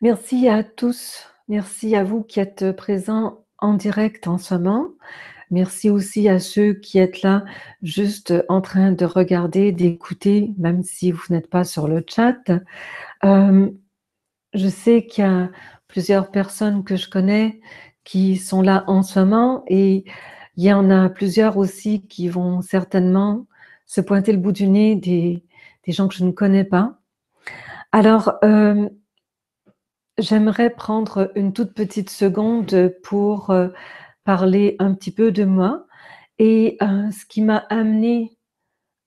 Merci à tous. Merci à vous qui êtes présents en direct en ce moment. Merci aussi à ceux qui êtes là juste en train de regarder, d'écouter, même si vous n'êtes pas sur le chat. Euh, je sais qu'il y a plusieurs personnes que je connais qui sont là en ce moment et il y en a plusieurs aussi qui vont certainement se pointer le bout du nez des gens que je ne connais pas. Alors, j'aimerais prendre une toute petite seconde pour parler un petit peu de moi et ce qui m'a amené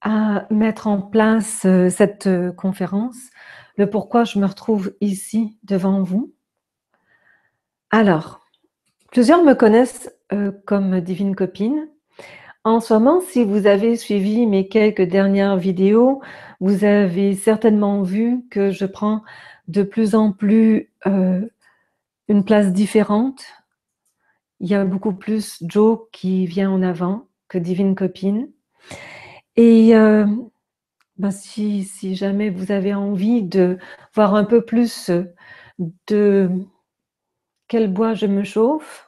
à mettre en place cette conférence, le pourquoi je me retrouve ici devant vous. Alors, plusieurs me connaissent comme Divine Copine. En ce moment, si vous avez suivi mes quelques dernières vidéos, vous avez certainement vu que je prends de plus en plus une place différente. Il y a beaucoup plus Joe qui vient en avant que Divine Copine. Et si jamais vous avez envie de voir un peu plus de quel bois je me chauffe,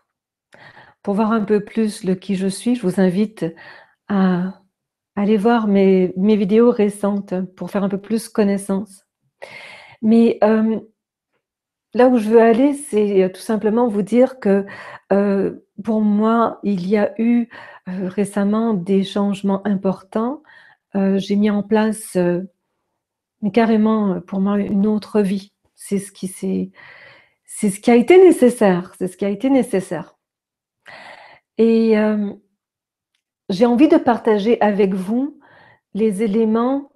pour voir un peu plus le qui je suis, je vous invite à aller voir mes vidéos récentes pour faire un peu plus connaissance. Mais là où je veux aller, c'est tout simplement vous dire que pour moi, il y a eu récemment des changements importants. J'ai mis en place carrément pour moi une autre vie. C'est ce qui a été nécessaire. C'est ce qui a été nécessaire. Et j'ai envie de partager avec vous les éléments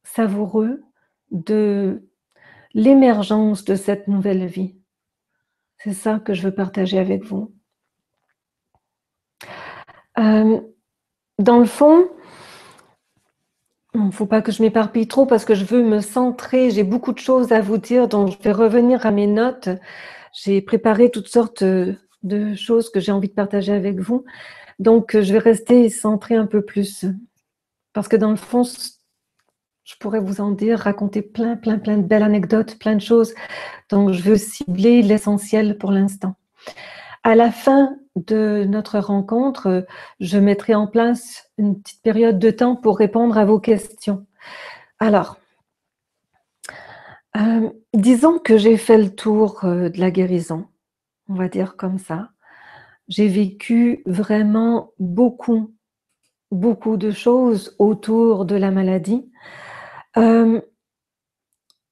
savoureux de l'émergence de cette nouvelle vie. C'est ça que je veux partager avec vous. Dans le fond, il ne faut pas que je m'éparpille trop parce que je veux me centrer. J'ai beaucoup de choses à vous dire, donc je vais revenir à mes notes. J'ai préparé toutes sortes de choses que j'ai envie de partager avec vous. Donc, je vais rester centrée un peu plus. Parce que dans le fond, je pourrais vous en dire, raconter plein de belles anecdotes, plein de choses. Donc, je veux cibler l'essentiel pour l'instant. À la fin de notre rencontre, je mettrai en place une petite période de temps pour répondre à vos questions. Alors, disons que j'ai fait le tour de la guérison, on va dire comme ça. J'ai vécu vraiment beaucoup de choses autour de la maladie.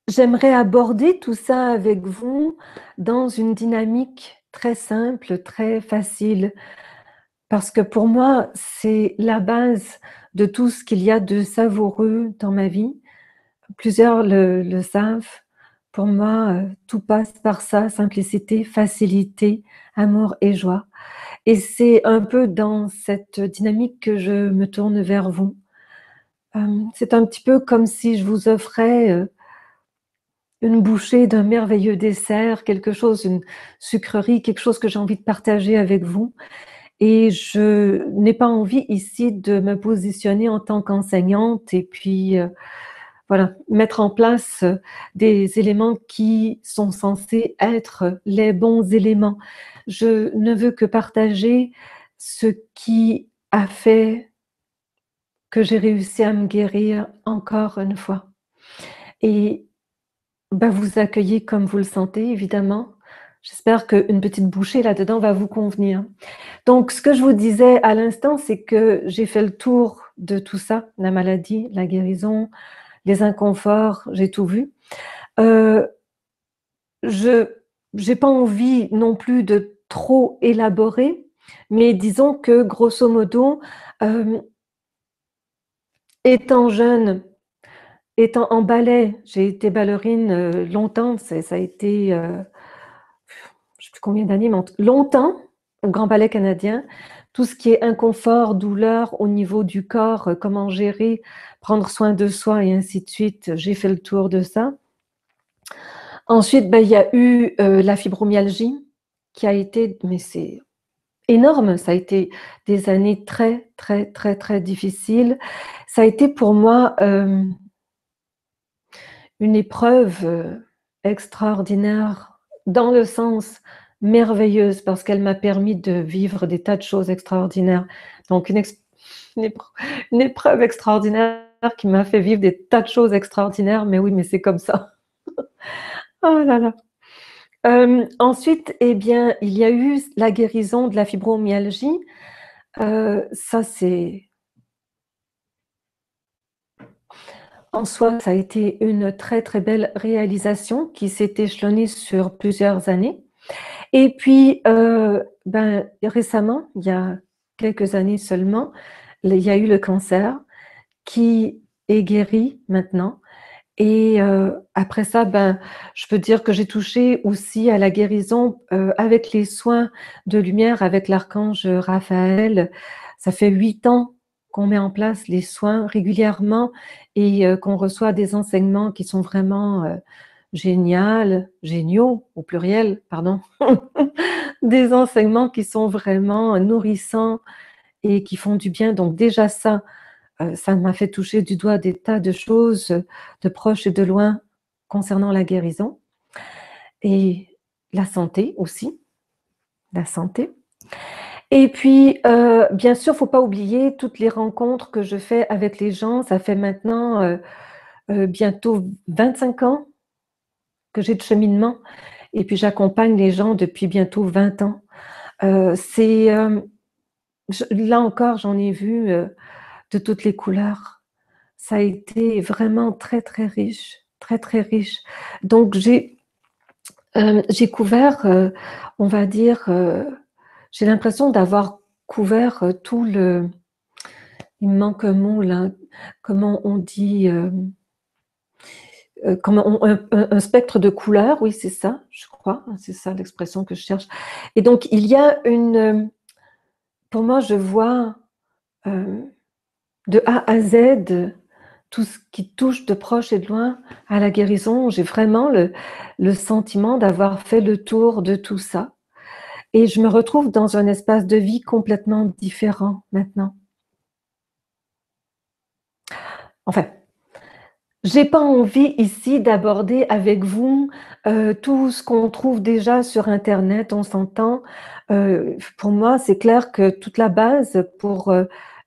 J'aimerais aborder tout ça avec vous dans une dynamique très simple, très facile, parce que pour moi, c'est la base de tout ce qu'il y a de savoureux dans ma vie. Plusieurs le savent. Pour moi, tout passe par ça, simplicité, facilité, amour et joie. Et c'est un peu dans cette dynamique que je me tourne vers vous. C'est un petit peu comme si je vous offrais une bouchée d'un merveilleux dessert, quelque chose, une sucrerie, quelque chose que j'ai envie de partager avec vous. Et je n'ai pas envie ici de me positionner en tant qu'enseignante et puis voilà, mettre en place des éléments qui sont censés être les bons éléments. Je ne veux que partager ce qui a fait que j'ai réussi à me guérir encore une fois. Et vous accueillez comme vous le sentez, évidemment. J'espère qu'une petite bouchée là-dedans va vous convenir. Donc, ce que je vous disais à l'instant, c'est que j'ai fait le tour de tout ça, la maladie, la guérison, les inconforts, j'ai tout vu. Je n'ai pas envie non plus de trop élaborer, mais disons que grosso modo, étant jeune, étant en ballet, j'ai été ballerine longtemps, ça a été, je ne sais plus combien d'années, mais longtemps, au Grand Ballet Canadien. Tout ce qui est inconfort, douleur au niveau du corps, comment gérer, prendre soin de soi et ainsi de suite, j'ai fait le tour de ça. Ensuite, il y a eu la fibromyalgie qui a été, mais c'est énorme, ça a été des années très difficiles. Ça a été pour moi une épreuve extraordinaire dans le sens merveilleuse, parce qu'elle m'a permis de vivre des tas de choses extraordinaires. Donc, une épr- une épreuve extraordinaire qui m'a fait vivre des tas de choses extraordinaires, mais oui, mais c'est comme ça. Oh là là. Ensuite, eh bien, il y a eu la guérison de la fibromyalgie. Ça, c'est en soi, ça a été une très très belle réalisation qui s'est échelonnée sur plusieurs années. Et puis, ben, récemment, il y a quelques années seulement, il y a eu le cancer qui est guéri maintenant. Et après ça, ben, je peux dire que j'ai touché aussi à la guérison avec les soins de lumière avec l'archange Raphaël. Ça fait 8 ans qu'on met en place les soins régulièrement et qu'on reçoit des enseignements qui sont vraiment géniaux, au pluriel, pardon, des enseignements qui sont vraiment nourrissants et qui font du bien. Donc déjà ça m'a fait toucher du doigt des tas de choses de proche et de loin concernant la guérison et la santé aussi, la santé. Et puis, bien sûr, il ne faut pas oublier toutes les rencontres que je fais avec les gens. Ça fait maintenant bientôt 25 ans que j'ai de cheminement et puis j'accompagne les gens depuis bientôt 20 ans. Là encore, j'en ai vu de toutes les couleurs. Ça a été vraiment très, très riche, très, très riche. Donc j'ai couvert, on va dire, j'ai l'impression d'avoir couvert tout le il me manque un mot là, comment on dit, comment on un spectre de couleurs, oui, c'est ça, je crois, c'est ça l'expression que je cherche. Et donc il y a pour moi, je vois, de A à Z tout ce qui touche de proche et de loin à la guérison. J'ai vraiment le sentiment d'avoir fait le tour de tout ça et je me retrouve dans un espace de vie complètement différent maintenant. Enfin, j'ai pas envie ici d'aborder avec vous, tout ce qu'on trouve déjà sur internet, on s'entend. Pour moi, c'est clair que toute la base pour,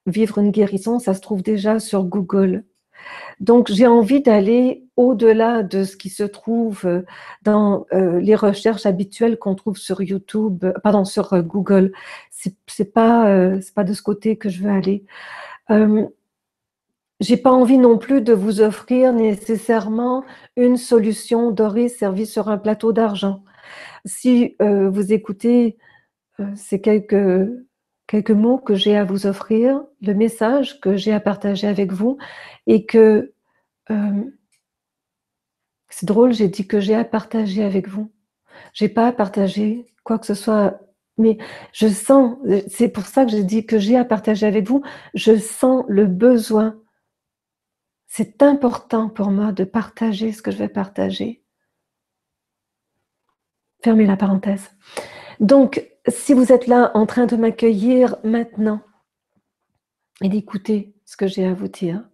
vivre une guérison, ça se trouve déjà sur Google. Donc, j'ai envie d'aller au-delà de ce qui se trouve dans les recherches habituelles qu'on trouve sur YouTube, pardon, sur Google. C'est pas de ce côté que je veux aller. J'ai pas envie non plus de vous offrir nécessairement une solution dorée servie sur un plateau d'argent. Si vous écoutez ces quelques mots que j'ai à vous offrir, le message que j'ai à partager avec vous, et que c'est drôle, j'ai dit que j'ai à partager avec vous. J'ai pas à partager quoi que ce soit, mais je sens, c'est pour ça que j'ai dit que j'ai à partager avec vous, je sens le besoin. C'est important pour moi de partager ce que je vais partager. Fermez la parenthèse. Donc, si vous êtes là en train de m'accueillir maintenant et d'écouter ce que j'ai à vous dire,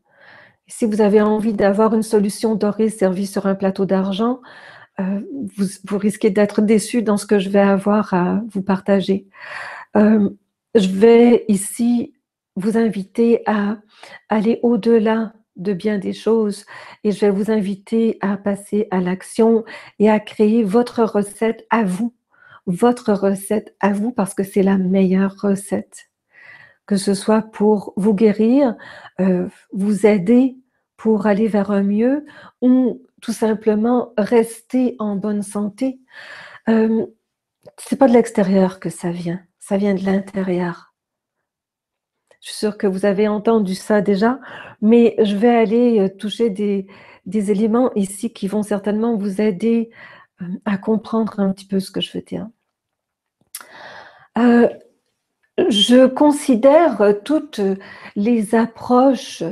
si vous avez envie d'avoir une solution dorée servie sur un plateau d'argent, vous risquez d'être déçu dans ce que je vais avoir à vous partager. Je vais ici vous inviter à aller au-delà de bien des choses et je vais vous inviter à passer à l'action et à créer votre recette à vous parce que c'est la meilleure recette. Que ce soit pour vous guérir, vous aider pour aller vers un mieux ou tout simplement rester en bonne santé. C'est pas de l'extérieur que ça vient de l'intérieur. Je suis sûre que vous avez entendu ça déjà, mais je vais aller toucher des éléments ici qui vont certainement vous aider à comprendre un petit peu ce que je veux dire. Je considère toutes les approches,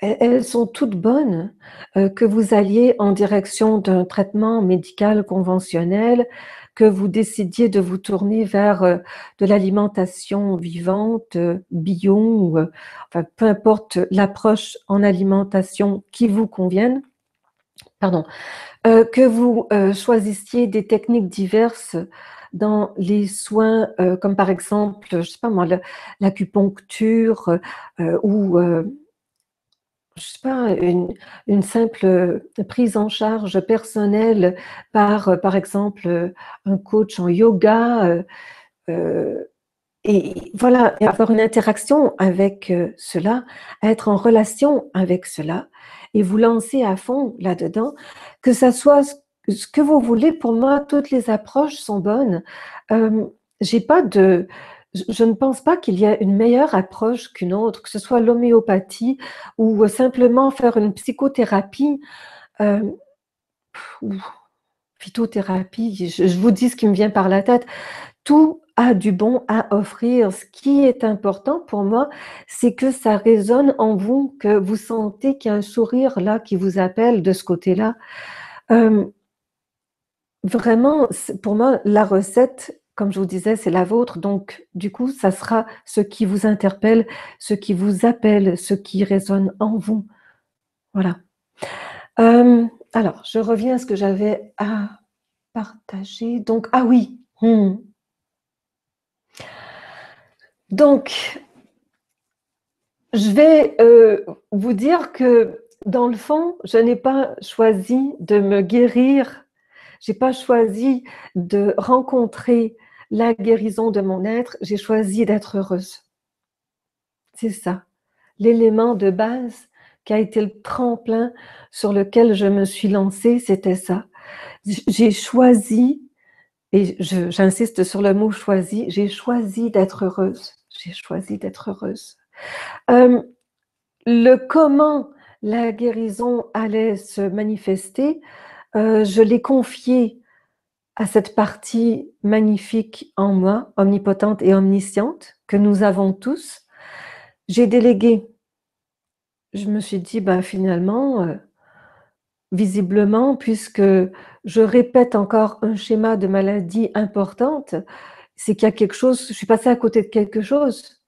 elles sont toutes bonnes, que vous alliez en direction d'un traitement médical conventionnel, que vous décidiez de vous tourner vers de l'alimentation vivante, bio, ou, enfin, peu importe l'approche en alimentation qui vous convienne, pardon, que vous choisissiez des techniques diverses dans les soins, comme par exemple, je sais pas moi, l'acupuncture ou je sais pas, une simple prise en charge personnelle par exemple, un coach en yoga, euh, et voilà, et avoir une interaction avec cela, être en relation avec cela et vous lancer à fond là-dedans, que ça soit ce que vous voulez. Pour moi, toutes les approches sont bonnes. Euh, j'ai pas de, je ne pense pas qu'il y a une meilleure approche qu'une autre, que ce soit l'homéopathie ou simplement faire une psychothérapie euh, ou phytothérapie. Je vous dis ce qui me vient par la tête. Tout a du bon à offrir. Ce qui est important pour moi, c'est que ça résonne en vous, que vous sentez qu'il y a un sourire là qui vous appelle de ce côté-là. Euh, Vraiment, pour moi, la recette, comme je vous disais, c'est la vôtre. Donc, du coup, ça sera ce qui vous interpelle, ce qui vous appelle, ce qui résonne en vous. Voilà. Alors, je reviens à ce que j'avais à partager. Donc, ah oui. Donc, je vais vous dire que dans le fond, je n'ai pas choisi de me guérir, j'ai pas choisi de rencontrer la guérison de mon être, j'ai choisi d'être heureuse. C'est ça, l'élément de base qui a été le tremplin sur lequel je me suis lancée, c'était ça. J'ai choisi, et j'insiste sur le mot choisi, j'ai choisi d'être heureuse. J'ai choisi d'être heureuse. Euh, Le comment la guérison allait se manifester, je l'ai confié à cette partie magnifique en moi, omnipotente et omnisciente, que nous avons tous. J'ai délégué. Je me suis dit, bah, finalement, visiblement, puisque je répète encore un schéma de maladie importante, c'est qu'il y a quelque chose, je suis passée à côté de quelque chose.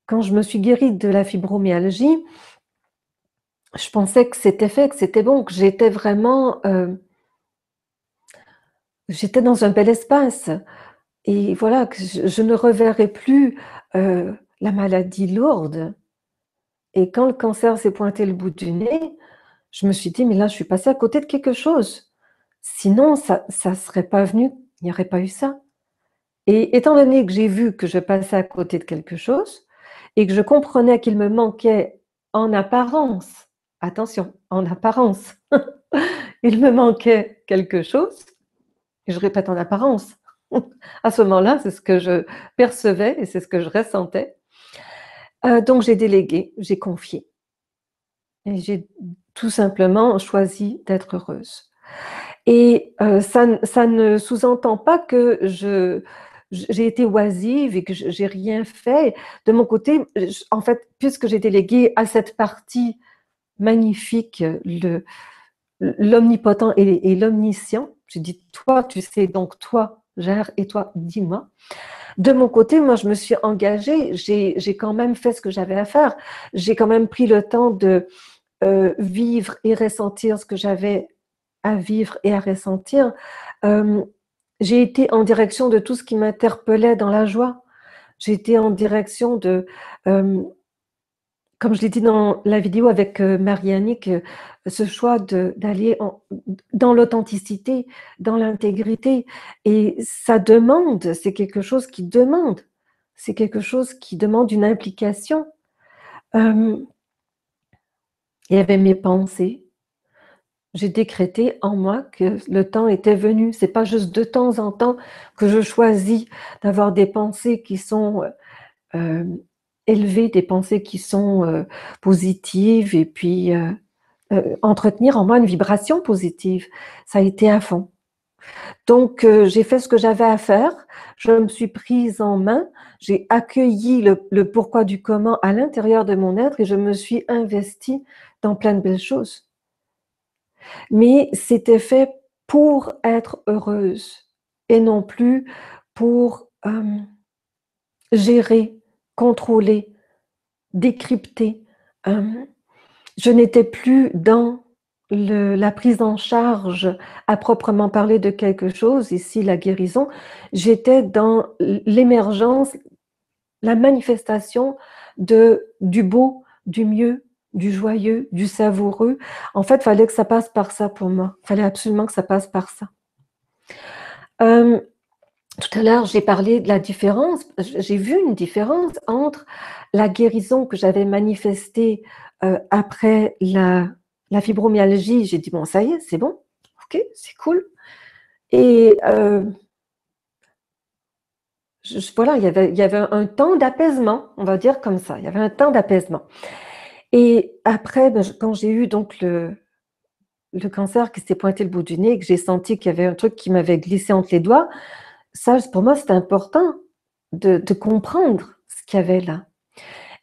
Quand je me suis guérie de la fibromyalgie, je pensais que c'était fait, que c'était bon, que j'étais vraiment, j'étais dans un bel espace. Et voilà, que je ne reverrai plus la maladie lourde. Et quand le cancer s'est pointé le bout du nez, je me suis dit, mais là, je suis passée à côté de quelque chose. Sinon, ça ne serait pas venu, il n'y aurait pas eu ça. Et étant donné que j'ai vu que je passais à côté de quelque chose et que je comprenais qu'il me manquait en apparence, attention, en apparence, il me manquait quelque chose, et je répète en apparence, à ce moment-là, c'est ce que je percevais et c'est ce que je ressentais. Donc j'ai délégué, j'ai confié et j'ai tout simplement choisi d'être heureuse. Et ça ne sous-entend pas que j'ai été oisive et que j'ai rien fait. De mon côté, en fait, puisque j'ai délégué à cette partie magnifique, l'omnipotent et l'omniscient, j'ai dit, toi, tu sais, donc toi, gère et toi, dis-moi. De mon côté, moi, je me suis engagée, j'ai quand même fait ce que j'avais à faire. J'ai quand même pris le temps de vivre et ressentir ce que j'avais à vivre et à ressentir. Euh, j'ai été en direction de tout ce qui m'interpellait dans la joie. J'ai été en direction de, euh, comme je l'ai dit dans la vidéo avec Marie-Annick, ce choix d'aller dans l'authenticité, dans l'intégrité. Et ça demande, c'est quelque chose qui demande, c'est quelque chose qui demande une implication. Euh, il y avait mes pensées. J'ai décrété en moi que le temps était venu. C'est pas juste de temps en temps que je choisis d'avoir des pensées qui sont euh, élevées, des pensées qui sont positives et puis entretenir en moi une vibration positive. Ça a été à fond. Donc, j'ai fait ce que j'avais à faire. Je me suis prise en main. J'ai accueilli le pourquoi du comment à l'intérieur de mon être et je me suis investie dans plein de belles choses. Mais c'était fait pour être heureuse et non plus pour gérer, contrôler, décrypter. Euh, je n'étais plus dans la prise en charge à proprement parler de quelque chose, ici la guérison, j'étais dans l'émergence, la manifestation du beau, du mieux, du joyeux, du savoureux. En fait, il fallait que ça passe par ça pour moi. Il fallait absolument que ça passe par ça. Tout à l'heure, j'ai parlé de la différence. J'ai vu une différence entre la guérison que j'avais manifestée après la fibromyalgie. J'ai dit, bon, ça y est, c'est bon, ok, c'est cool. Et voilà, il y avait un temps d'apaisement, on va dire comme ça. Il y avait un temps d'apaisement. Et après, ben, quand j'ai eu donc le cancer qui s'est pointé le bout du nez, que j'ai senti qu'il y avait un truc qui m'avait glissé entre les doigts, ça, pour moi, c'était important de comprendre ce qu'il y avait là.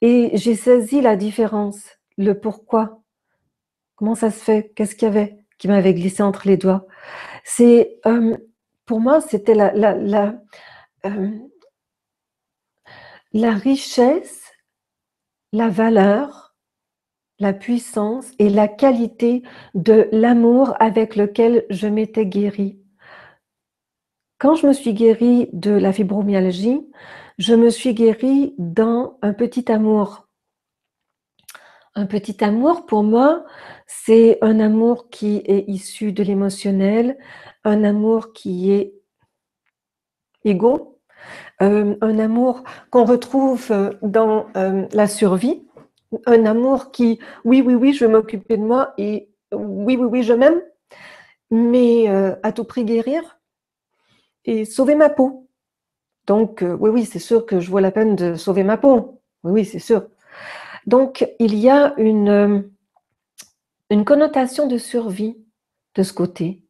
Et j'ai saisi la différence, le pourquoi. Comment ça se fait? Qu'est-ce qu'il y avait qui m'avait glissé entre les doigts? C'est, pour moi, c'était euh, la richesse, la valeur, la puissance et la qualité de l'amour avec lequel je m'étais guérie. Quand je me suis guérie de la fibromyalgie, je me suis guérie dans un petit amour. Un petit amour, pour moi, c'est un amour qui est issu de l'émotionnel, un amour qui est égaux, un amour qu'on retrouve dans la survie, un amour qui, oui, oui, oui, je veux m'occuper de moi et oui, oui, oui, je m'aime, mais à tout prix guérir et sauver ma peau. Donc, oui, oui, c'est sûr que je vois la peine de sauver ma peau. Oui, oui, c'est sûr. Donc, il y a une connotation de survie de ce côté.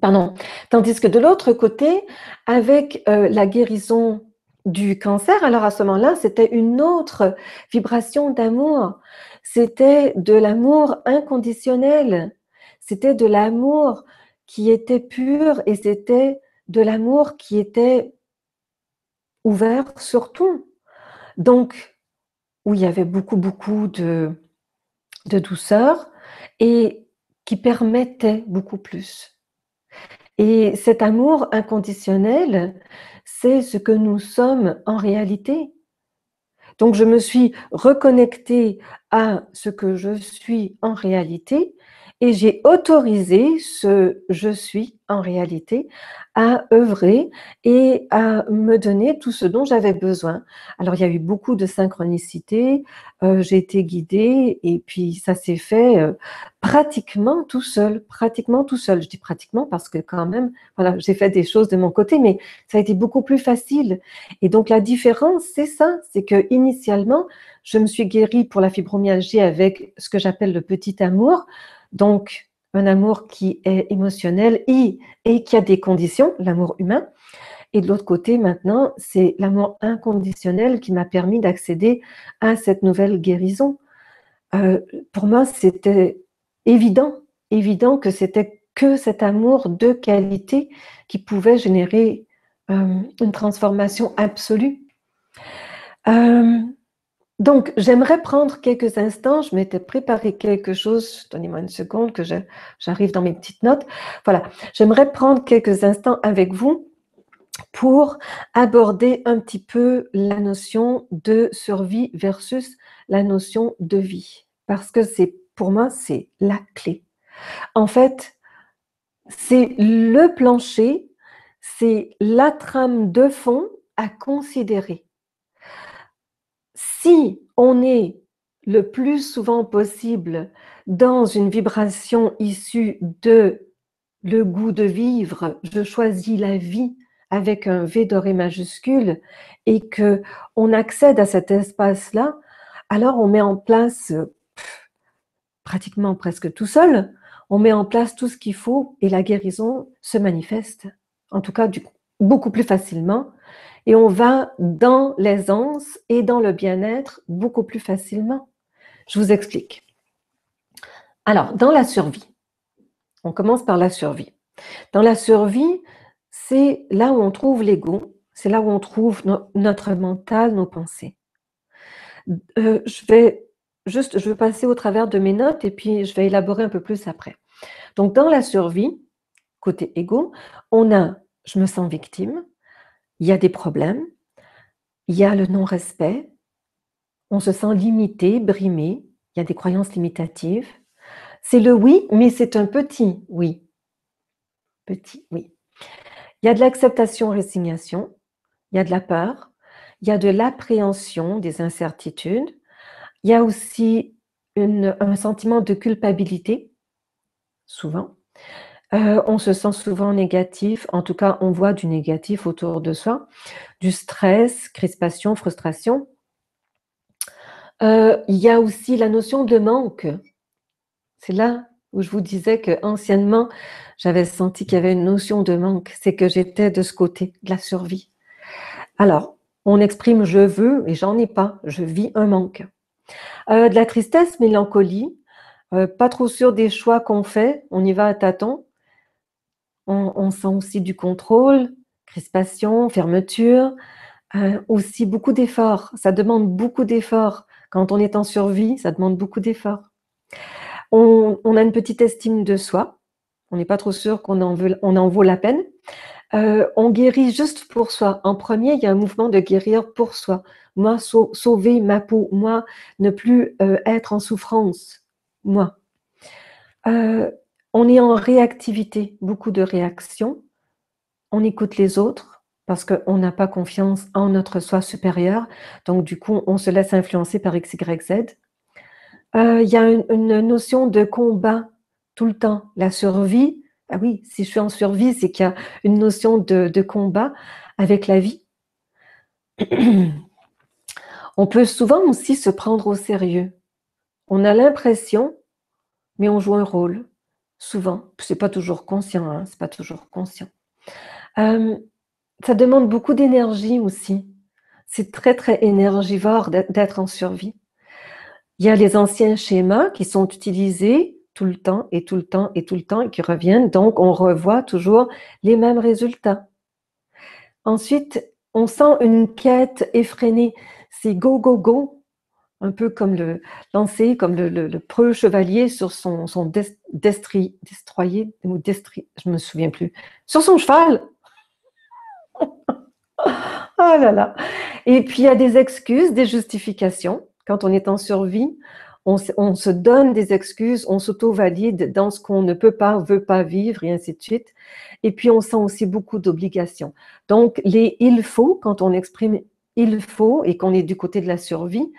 Pardon. Tandis que de l'autre côté, avec la guérison du cancer, alors à ce moment-là, c'était une autre vibration d'amour. C'était de l'amour inconditionnel. C'était de l'amour qui était pur et c'était de l'amour qui était ouvert sur tout. Donc, où il y avait beaucoup, beaucoup de douceur et qui permettait beaucoup plus. Et cet amour inconditionnel, c'est ce que nous sommes en réalité. Donc je me suis reconnectée à ce que je suis en réalité et j'ai autorisé ce je suis en réalité à œuvrer et à me donner tout ce dont j'avais besoin. Alors il y a eu beaucoup de synchronicité, j'ai été guidée et puis ça s'est fait pratiquement tout seul, pratiquement tout seul. Je dis pratiquement parce que quand même, voilà, j'ai fait des choses de mon côté, mais ça a été beaucoup plus facile. Et donc la différence, c'est ça, c'est que initialement, je me suis guérie pour la fibromyalgie avec ce que j'appelle le petit amour, donc un amour qui est émotionnel et qui a des conditions, l'amour humain. Et de l'autre côté, maintenant, c'est l'amour inconditionnel qui m'a permis d'accéder à cette nouvelle guérison. Pour moi, c'était évident, évident que c'était que cet amour de qualité qui pouvait générer une transformation absolue. Donc, j'aimerais prendre quelques instants. Je m'étais préparé quelque chose. Donnez-moi une seconde que j'arrive dans mes petites notes. Voilà, j'aimerais prendre quelques instants avec vous pour aborder un petit peu la notion de survie versus la notion de vie. Parce que pour moi, c'est la clé. En fait, c'est le plancher, c'est la trame de fond à considérer. Si on est le plus souvent possible dans une vibration issue de le goût de vivre, je choisis la vie avec un V doré majuscule et que on accède à cet espace-là, alors on met en place pratiquement presque tout seul, on met en place tout ce qu'il faut et la guérison se manifeste, en tout cas beaucoup plus facilement, et on va dans l'aisance et dans le bien-être beaucoup plus facilement. Je vous explique. Alors, dans la survie, on commence par la survie. Dans la survie, c'est là où on trouve l'ego, c'est là où on trouve notre mental, nos pensées. Je vais juste, je veux passer au travers de mes notes et puis je vais élaborer un peu plus après. Donc, dans la survie, côté égo, on a, je me sens victime, il y a des problèmes, il y a le non-respect, on se sent limité, brimé, il y a des croyances limitatives. C'est le oui, mais c'est un petit oui. Petit oui. Il y a de l'acceptation, résignation, il y a de la peur, il y a de l'appréhension, des incertitudes, il y a aussi un sentiment de culpabilité, souvent. On se sent souvent négatif, en tout cas on voit du négatif autour de soi, du stress, crispation, frustration. Il y a aussi la notion de manque. C'est là où je vous disais qu'anciennement, j'avais senti qu'il y avait une notion de manque. C'est que j'étais de ce côté, de la survie. Alors, on exprime je veux et j'en ai pas. Je vis un manque. De la tristesse, mélancolie, pas trop sûr des choix qu'on fait. On y va à tâtons. On sent aussi du contrôle, crispation, fermeture. Aussi beaucoup d'efforts. Ça demande beaucoup d'efforts. Quand on est en survie, ça demande beaucoup d'efforts. On a une petite estime de soi. On n'est pas trop sûr qu'on en vaut la peine. On guérit juste pour soi. En premier, il y a un mouvement de guérir pour soi. Moi, sauver ma peau. Moi, ne plus être en souffrance. Moi. On est en réactivité, beaucoup de réactions. On écoute les autres parce qu'on n'a pas confiance en notre soi supérieur. Donc, du coup, on se laisse influencer par X, Y, Z. Il y a une notion de combat tout le temps. La survie, ah oui, si je suis en survie, c'est qu'il y a une notion de combat avec la vie. On peut souvent aussi se prendre au sérieux. On a l'impression, mais on joue un rôle. Souvent, c'est pas toujours conscient, hein, c'est pas toujours conscient. Ça demande beaucoup d'énergie aussi. C'est très très énergivore d'être en survie. Il y a les anciens schémas qui sont utilisés tout le temps et tout le temps et tout le temps et qui reviennent. Donc, on revoit toujours les mêmes résultats. Ensuite, on sent une quête effrénée. C'est go, go, go. Un peu comme lancer, comme le preux chevalier sur son destroyer, ou je me souviens plus, sur son cheval. Oh là là. Et puis, il y a des excuses, des justifications. Quand on est en survie, on se donne des excuses, on s'auto-valide dans ce qu'on ne peut pas, veut pas vivre, et ainsi de suite. Et puis, on sent aussi beaucoup d'obligations. Donc, les il faut, quand on exprime il faut et qu'on est du côté de la survie,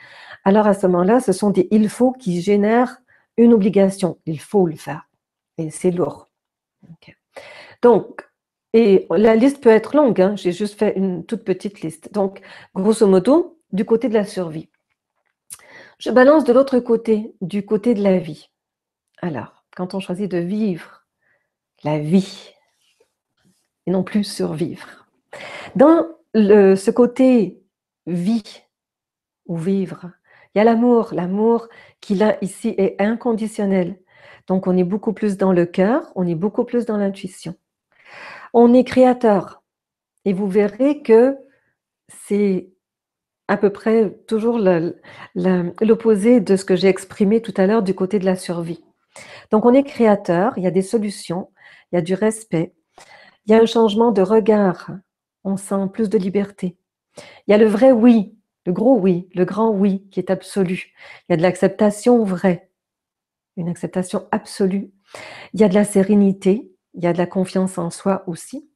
alors à ce moment-là, ce sont des il faut qui génèrent une obligation. Il faut le faire. Et c'est lourd. Okay. Donc, et la liste peut être longue, hein, j'ai juste fait une toute petite liste. Donc, grosso modo, du côté de la survie. Je balance de l'autre côté, du côté de la vie. Alors, quand on choisit de vivre la vie, et non plus survivre. Dans ce côté vie, ou vivre, il y a l'amour. L'amour qui, là, ici, est inconditionnel. Donc, on est beaucoup plus dans le cœur, on est beaucoup plus dans l'intuition. On est créateur. Et vous verrez que c'est à peu près toujours l'opposé de ce que j'ai exprimé tout à l'heure du côté de la survie. Donc, on est créateur, il y a des solutions, il y a du respect, il y a un changement de regard, on sent plus de liberté. Il y a le vrai oui, le gros oui, le grand oui qui est absolu. Il y a de l'acceptation vraie, une acceptation absolue. Il y a de la sérénité, il y a de la confiance en soi aussi.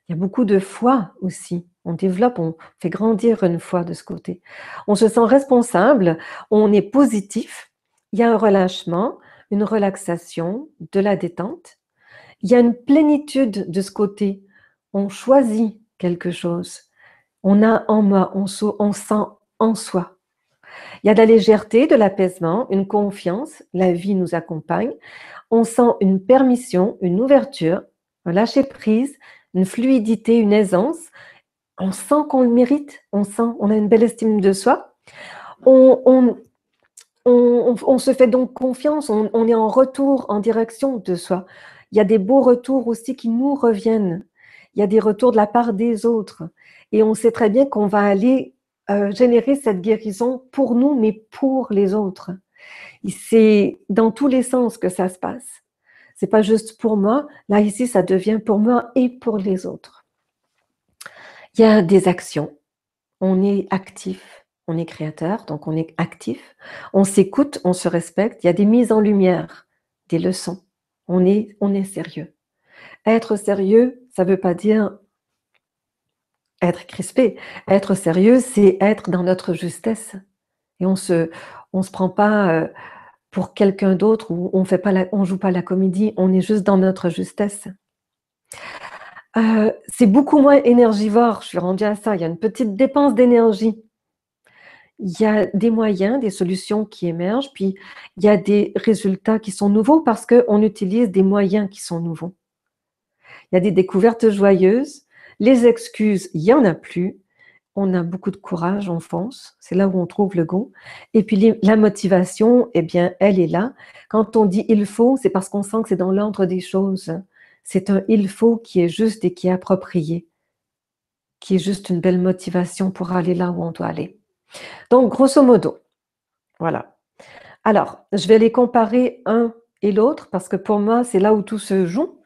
Il y a beaucoup de foi aussi. On développe, on fait grandir une foi de ce côté. On se sent responsable, on est positif. Il y a un relâchement, une relaxation, de la détente. Il y a une plénitude de ce côté. On choisit quelque chose. On a en moi, on sent en soi. Il y a de la légèreté, de l'apaisement, une confiance. La vie nous accompagne. On sent une permission, une ouverture, un lâcher-prise, une fluidité, une aisance. On sent qu'on le mérite, on a une belle estime de soi. On se fait donc confiance, on est en retour en direction de soi. Il y a des beaux retours aussi qui nous reviennent. Il y a des retours de la part des autres. Et on sait très bien qu'on va aller générer cette guérison pour nous, mais pour les autres. C'est dans tous les sens que ça se passe. C'est pas juste pour moi. Là, ici, ça devient pour moi et pour les autres. Il y a des actions. On est actif, on est créateur, donc on est actif. On s'écoute, on se respecte. Il y a des mises en lumière, des leçons. On est sérieux. Être sérieux, ça ne veut pas dire être crispé. Être sérieux, c'est être dans notre justesse. Et on se prend pas pour quelqu'un d'autre ou on joue pas la comédie. On est juste dans notre justesse. C'est beaucoup moins énergivore. Je suis rendue à ça. Il y a une petite dépense d'énergie. Il y a des moyens, des solutions qui émergent, puis il y a des résultats qui sont nouveaux parce qu'on utilise des moyens qui sont nouveaux. Il y a des découvertes joyeuses. Les excuses, il n'y en a plus. On a beaucoup de courage, on fonce. C'est là où on trouve le goût. Et puis la motivation, eh bien, elle est là. Quand on dit il faut, c'est parce qu'on sent que c'est dans l'ordre des choses. C'est un il faut qui est juste et qui est approprié, qui est juste une belle motivation pour aller là où on doit aller. Donc, grosso modo, voilà. Alors, je vais les comparer un et l'autre parce que pour moi, c'est là où tout se joue.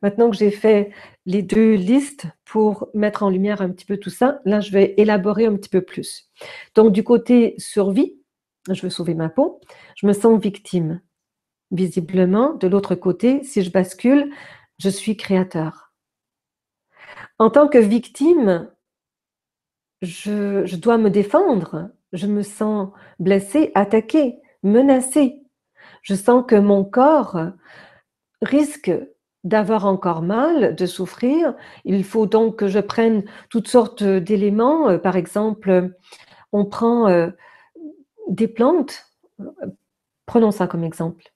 Maintenant que j'ai fait les deux listes pour mettre en lumière un petit peu tout ça, là, je vais élaborer un petit peu plus. Donc, du côté survie, je veux sauver ma peau, je me sens victime. Visiblement, de l'autre côté, si je bascule, je suis créateur. En tant que victime, je dois me défendre. Je me sens blessée, attaquée, menacée. Je sens que mon corps risque d'avoir encore mal, de souffrir. Il faut donc que je prenne toutes sortes d'éléments. Par exemple, on prend des plantes. Prenons ça comme exemple.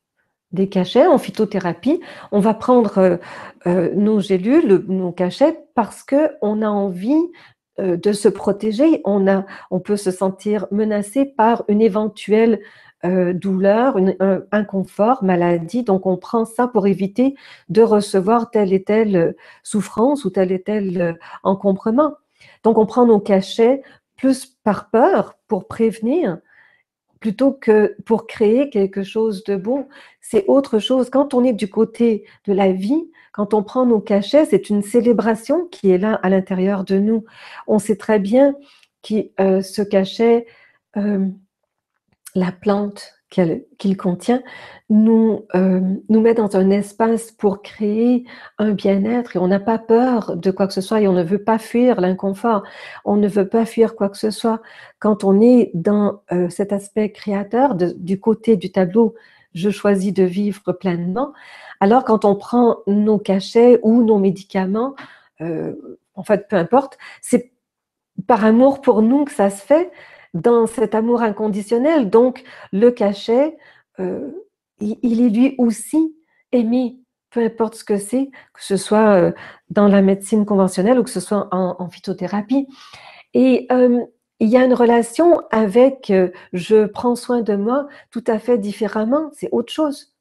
Des cachets en phytothérapie. On va prendre nos gélules, nos cachets, parce qu'on a envie de se protéger. On peut se sentir menacé par une éventuelle douleur, un inconfort, maladie. Donc, on prend ça pour éviter de recevoir telle et telle souffrance ou tel et tel encombrement. Donc, on prend nos cachets plus par peur pour prévenir plutôt que pour créer quelque chose de beau. C'est autre chose. Quand on est du côté de la vie, quand on prend nos cachets, c'est une célébration qui est là à l'intérieur de nous. On sait très bien que ce cachet, la plante qu'il contient, nous met dans un espace pour créer un bien-être et on n'a pas peur de quoi que ce soit et on ne veut pas fuir l'inconfort, on ne veut pas fuir quoi que ce soit. Quand on est dans cet aspect créateur, du côté du tableau, je choisis de vivre pleinement, alors quand on prend nos cachets ou nos médicaments, en fait, peu importe, c'est par amour pour nous que ça se fait, dans cet amour inconditionnel. Donc, le cachet, euh, il est lui aussi aimé, peu importe ce que ce soit dans la médecine conventionnelle ou que ce soit en phytothérapie. Et il y a une relation avec je prends soin de moi tout à fait différemment, c'est autre chose.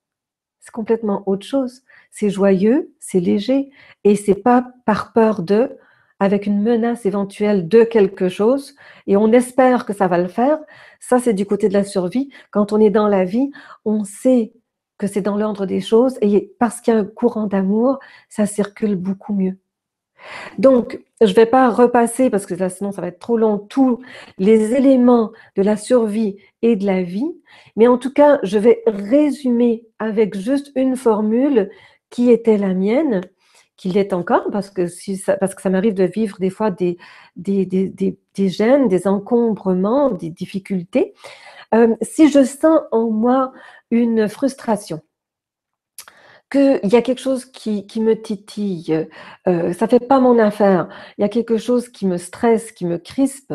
C'est complètement autre chose. C'est joyeux, c'est léger, et c'est pas par peur de, avec une menace éventuelle de quelque chose, et on espère que ça va le faire. Ça, c'est du côté de la survie. Quand on est dans la vie, on sait que c'est dans l'ordre des choses, et parce qu'il y a un courant d'amour, ça circule beaucoup mieux. Donc, je ne vais pas repasser, parce que là, sinon, ça va être trop long, tous les éléments de la survie et de la vie. Mais en tout cas, je vais résumer avec juste une formule qui était la mienne, qui l'est encore, parce que ça m'arrive de vivre des fois des gênes, des encombrements, des difficultés. Si je sens en moi une frustration, qu'il y a quelque chose qui me titille, ça fait pas mon affaire, il y a quelque chose qui me stresse, qui me crispe,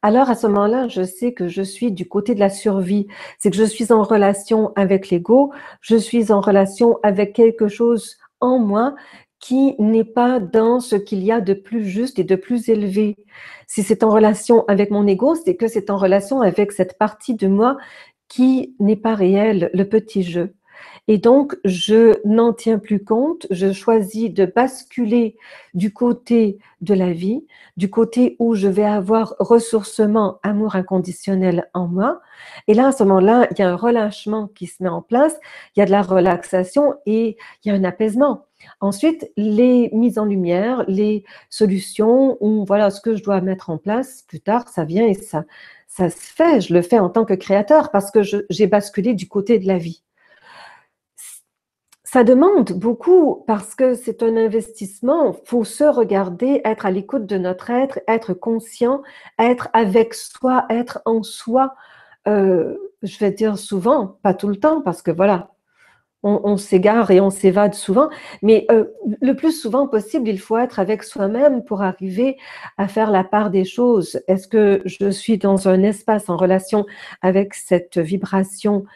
alors à ce moment-là, je sais que je suis du côté de la survie. C'est que je suis en relation avec l'ego, je suis en relation avec quelque chose en moi qui n'est pas dans ce qu'il y a de plus juste et de plus élevé. Si c'est en relation avec mon ego, c'est que c'est en relation avec cette partie de moi qui n'est pas réelle, le petit jeu. Et donc, je n'en tiens plus compte, je choisis de basculer du côté de la vie, du côté où je vais avoir ressourcement, amour inconditionnel en moi. Et là, à ce moment-là, il y a un relâchement qui se met en place, il y a de la relaxation et il y a un apaisement. Ensuite, les mises en lumière, les solutions, ou voilà ce que je dois mettre en place plus tard, ça vient et ça se fait. Je le fais en tant que créateur parce que j'ai basculé du côté de la vie. Ça demande beaucoup parce que c'est un investissement. Il faut se regarder, être à l'écoute de notre être conscient, être avec soi, être en soi. Je vais dire souvent, pas tout le temps, parce que voilà, on s'égare et on s'évade souvent, mais le plus souvent possible, il faut être avec soi-même pour arriver à faire la part des choses. Est-ce que je suis dans un espace en relation avec cette vibration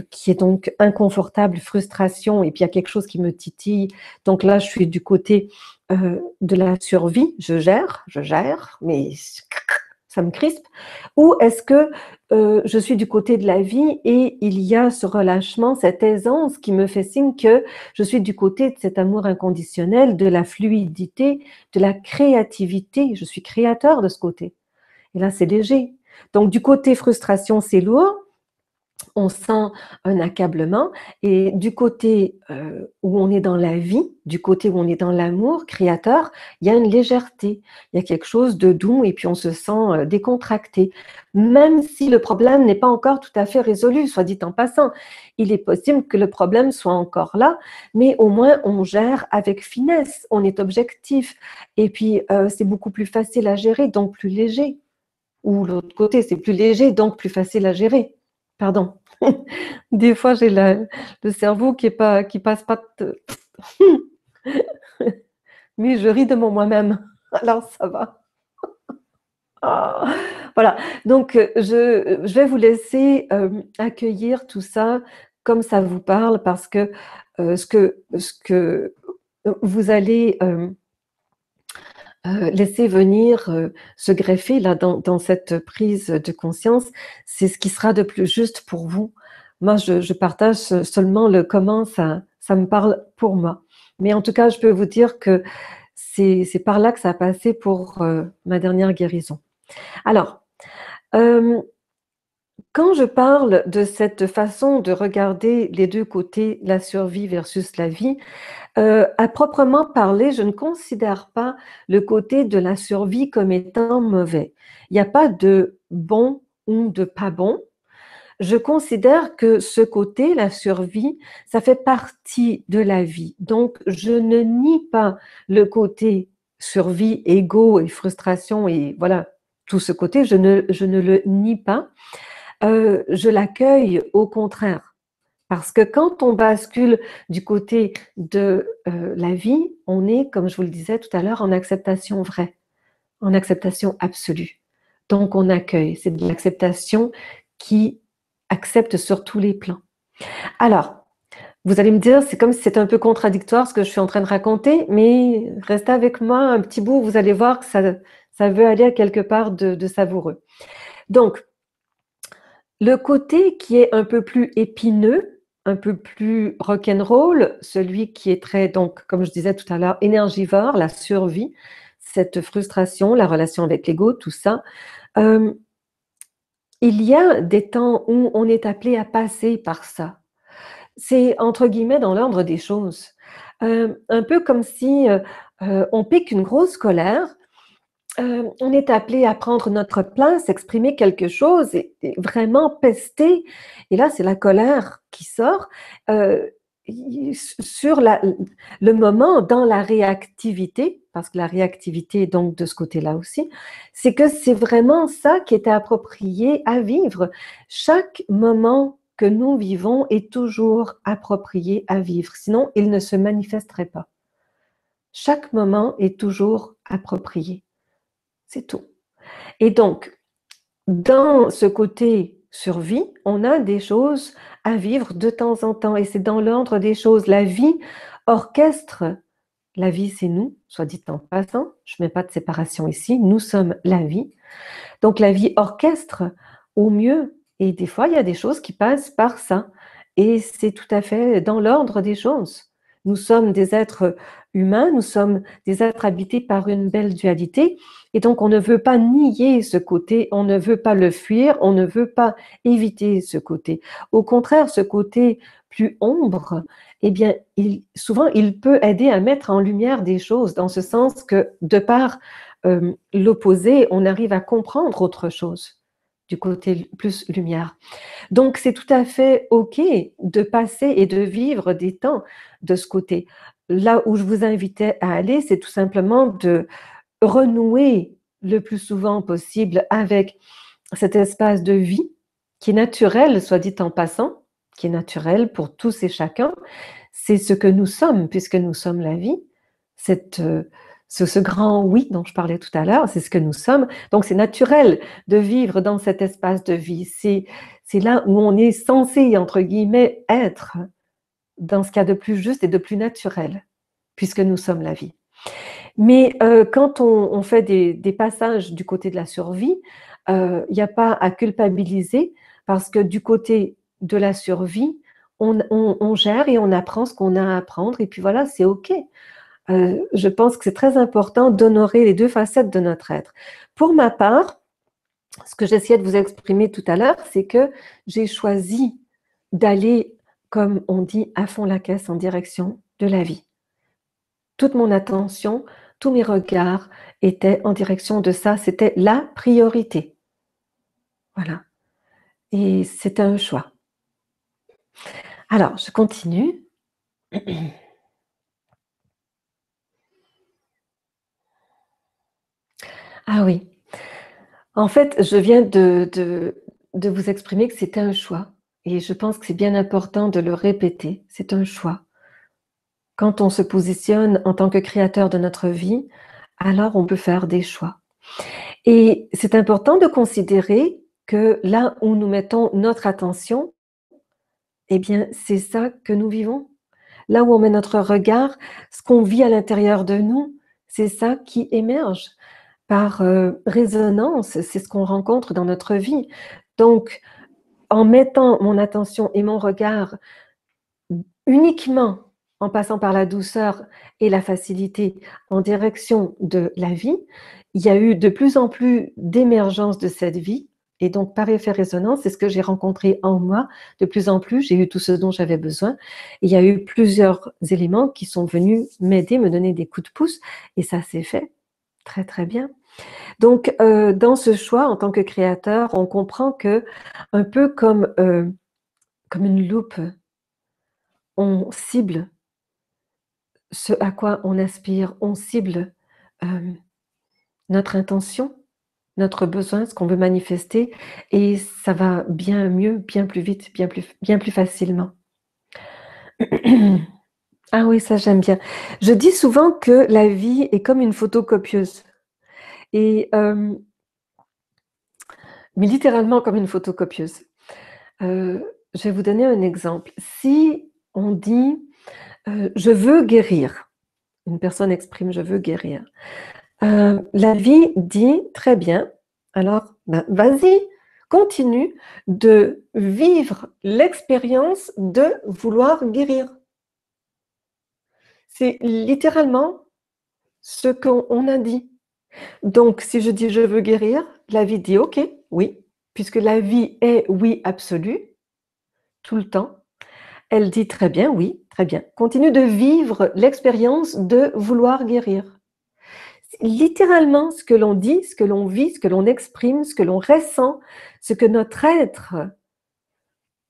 qui est donc inconfortable, frustration, et puis il y a quelque chose qui me titille. Donc là, je suis du côté de la survie, je gère, mais ça me crispe. Ou est-ce que je suis du côté de la vie et il y a ce relâchement, cette aisance qui me fait signe que je suis du côté de cet amour inconditionnel, de la fluidité, de la créativité. Je suis créateur de ce côté. Et là, c'est léger. Donc, du côté frustration, c'est lourd. On sent un accablement. Et du côté où on est dans la vie, du côté où on est dans l'amour créateur, il y a une légèreté, il y a quelque chose de doux et puis on se sent décontracté. Même si le problème n'est pas encore tout à fait résolu, soit dit en passant. Il est possible que le problème soit encore là, mais au moins on gère avec finesse, on est objectif. Et puis c'est beaucoup plus facile à gérer, donc plus léger. Ou l'autre côté, c'est plus léger, donc plus facile à gérer. Pardon. Des fois, j'ai le cerveau qui passe pas. Mais je ris de moi-même. Alors, ça va. Ah, voilà. Donc, je vais vous laisser accueillir tout ça comme ça vous parle parce que ce que vous allez laisser venir se greffer là dans cette prise de conscience, c'est ce qui sera de plus juste pour vous. Moi, je partage seulement le comment ça me parle pour moi. Mais en tout cas, je peux vous dire que c'est par là que ça a passé pour ma dernière guérison. Alors, euh, quand je parle de cette façon de regarder les deux côtés, la survie versus la vie, à proprement parler, je ne considère pas le côté de la survie comme étant mauvais. Il n'y a pas de bon ou de pas bon. Je considère que ce côté, la survie, ça fait partie de la vie. Donc, je ne nie pas le côté survie, ego et frustration et voilà, tout ce côté, je ne le nie pas. Je l'accueille au contraire. Parce que quand on bascule du côté de la vie, on est, comme je vous le disais tout à l'heure, en acceptation vraie, en acceptation absolue. Donc on accueille, c'est de l'acceptation qui accepte sur tous les plans. Alors, vous allez me dire, c'est comme si c'était un peu contradictoire ce que je suis en train de raconter, mais restez avec moi un petit bout, vous allez voir que ça veut aller à quelque part de savoureux. Donc, le côté qui est un peu plus épineux, un peu plus rock'n'roll, celui qui est très, donc, comme je disais tout à l'heure, énergivore, la survie, cette frustration, la relation avec l'ego, tout ça, euh, il y a des temps où on est appelé à passer par ça. C'est entre guillemets dans l'ordre des choses. Un peu comme si on pique une grosse colère. On est appelé à prendre notre place, exprimer quelque chose et vraiment pester. Et là, c'est la colère qui sort euh, sur le moment, dans la réactivité, parce que la réactivité est donc de ce côté-là aussi, c'est que c'est vraiment ça qui est approprié à vivre. Chaque moment que nous vivons est toujours approprié à vivre, sinon il ne se manifesterait pas. Chaque moment est toujours approprié. C'est tout. Et donc, dans ce côté survie, on a des choses à vivre de temps en temps. Et c'est dans l'ordre des choses. La vie orchestre. La vie, c'est nous, soit dit en passant. Je ne mets pas de séparation ici. Nous sommes la vie. Donc, la vie orchestre au mieux. Et des fois, il y a des choses qui passent par ça. Et c'est tout à fait dans l'ordre des choses. Nous sommes des êtres humains, nous sommes des êtres habités par une belle dualité, et donc on ne veut pas nier ce côté, on ne veut pas le fuir, on ne veut pas éviter ce côté. Au contraire, ce côté plus ombre, eh bien, souvent, il peut aider à mettre en lumière des choses, dans ce sens que, de par l'opposé, on arrive à comprendre autre chose, du côté plus lumière. Donc, c'est tout à fait OK de passer et de vivre des temps de ce côté. Là où je vous invitais à aller, c'est tout simplement de renouer le plus souvent possible avec cet espace de vie qui est naturel, soit dit en passant, qui est naturel pour tous et chacun. C'est ce que nous sommes, puisque nous sommes la vie. Cette, ce grand oui dont je parlais tout à l'heure, c'est ce que nous sommes. Donc, c'est naturel de vivre dans cet espace de vie. C'est là où on est censé, entre guillemets, être dans ce qu'il y a de plus juste et de plus naturel, puisque nous sommes la vie. Mais quand on fait des passages du côté de la survie, il n'y a pas à culpabiliser parce que du côté de la survie, on gère et on apprend ce qu'on a à apprendre et puis voilà, c'est OK. Je pense que c'est très important d'honorer les deux facettes de notre être. Pour ma part, ce que j'essayais de vous exprimer tout à l'heure, c'est que j'ai choisi d'aller, comme on dit, à fond la caisse en direction de la vie. Toute mon attention, tous mes regards étaient en direction de ça. C'était la priorité. Voilà. Et c'est un choix. Alors, je continue. Ah oui. En fait, je viens de vous exprimer que c'était un choix. Et je pense que c'est bien important de le répéter. C'est un choix. Quand on se positionne en tant que créateur de notre vie, alors on peut faire des choix. Et c'est important de considérer que là où nous mettons notre attention, eh bien, c'est ça que nous vivons. Là où on met notre regard, ce qu'on vit à l'intérieur de nous, c'est ça qui émerge par résonance, c'est ce qu'on rencontre dans notre vie. Donc, en mettant mon attention et mon regard uniquement en passant par la douceur et la facilité en direction de la vie, il y a eu de plus en plus d'émergence de cette vie. Et donc, par effet résonance, c'est ce que j'ai rencontré en moi de plus en plus. J'ai eu tout ce dont j'avais besoin. Et il y a eu plusieurs éléments qui sont venus m'aider, me donner des coups de pouce. Et ça s'est fait très, très bien. Donc, dans ce choix, en tant que créateur, on comprend que, un peu comme une loupe, on cible ce à quoi on aspire, on cible notre intention, notre besoin, ce qu'on veut manifester, et ça va bien mieux, bien plus vite, bien plus facilement. Ah oui, ça j'aime bien. Je dis souvent que la vie est comme une photocopieuse, et mais littéralement comme une photocopieuse. Je vais vous donner un exemple. Si on dit je veux guérir, une personne exprime je veux guérir. La vie dit très bien, alors ben, vas-y, continue de vivre l'expérience de vouloir guérir. C'est littéralement ce qu'on a dit. Donc, si je dis je veux guérir, la vie dit ok, oui, puisque la vie est oui absolu, tout le temps. Elle dit très bien, oui, très bien. Continue de vivre l'expérience de vouloir guérir. Littéralement, ce que l'on dit, ce que l'on vit, ce que l'on exprime, ce que l'on ressent, ce que notre être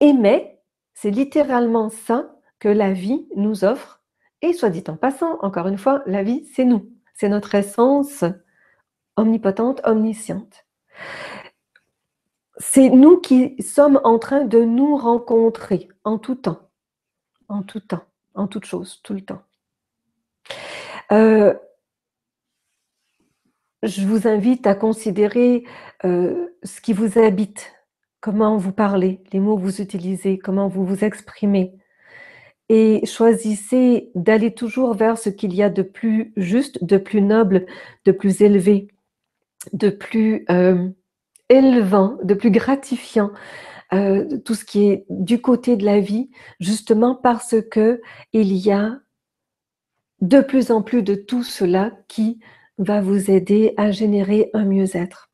émet, c'est littéralement ça que la vie nous offre. Et soit dit en passant, encore une fois, la vie, c'est nous. C'est notre essence omnipotente, omnisciente. C'est nous qui sommes en train de nous rencontrer en tout temps, en tout temps, en toute chose, tout le temps. Je vous invite à considérer ce qui vous habite, comment vous parlez, les mots que vous utilisez, comment vous vous exprimez. Et choisissez d'aller toujours vers ce qu'il y a de plus juste, de plus noble, de plus élevé, de plus élevant, de plus gratifiant. tout ce qui est du côté de la vie, justement parce que il y a de plus en plus de tout cela qui va vous aider à générer un mieux-être.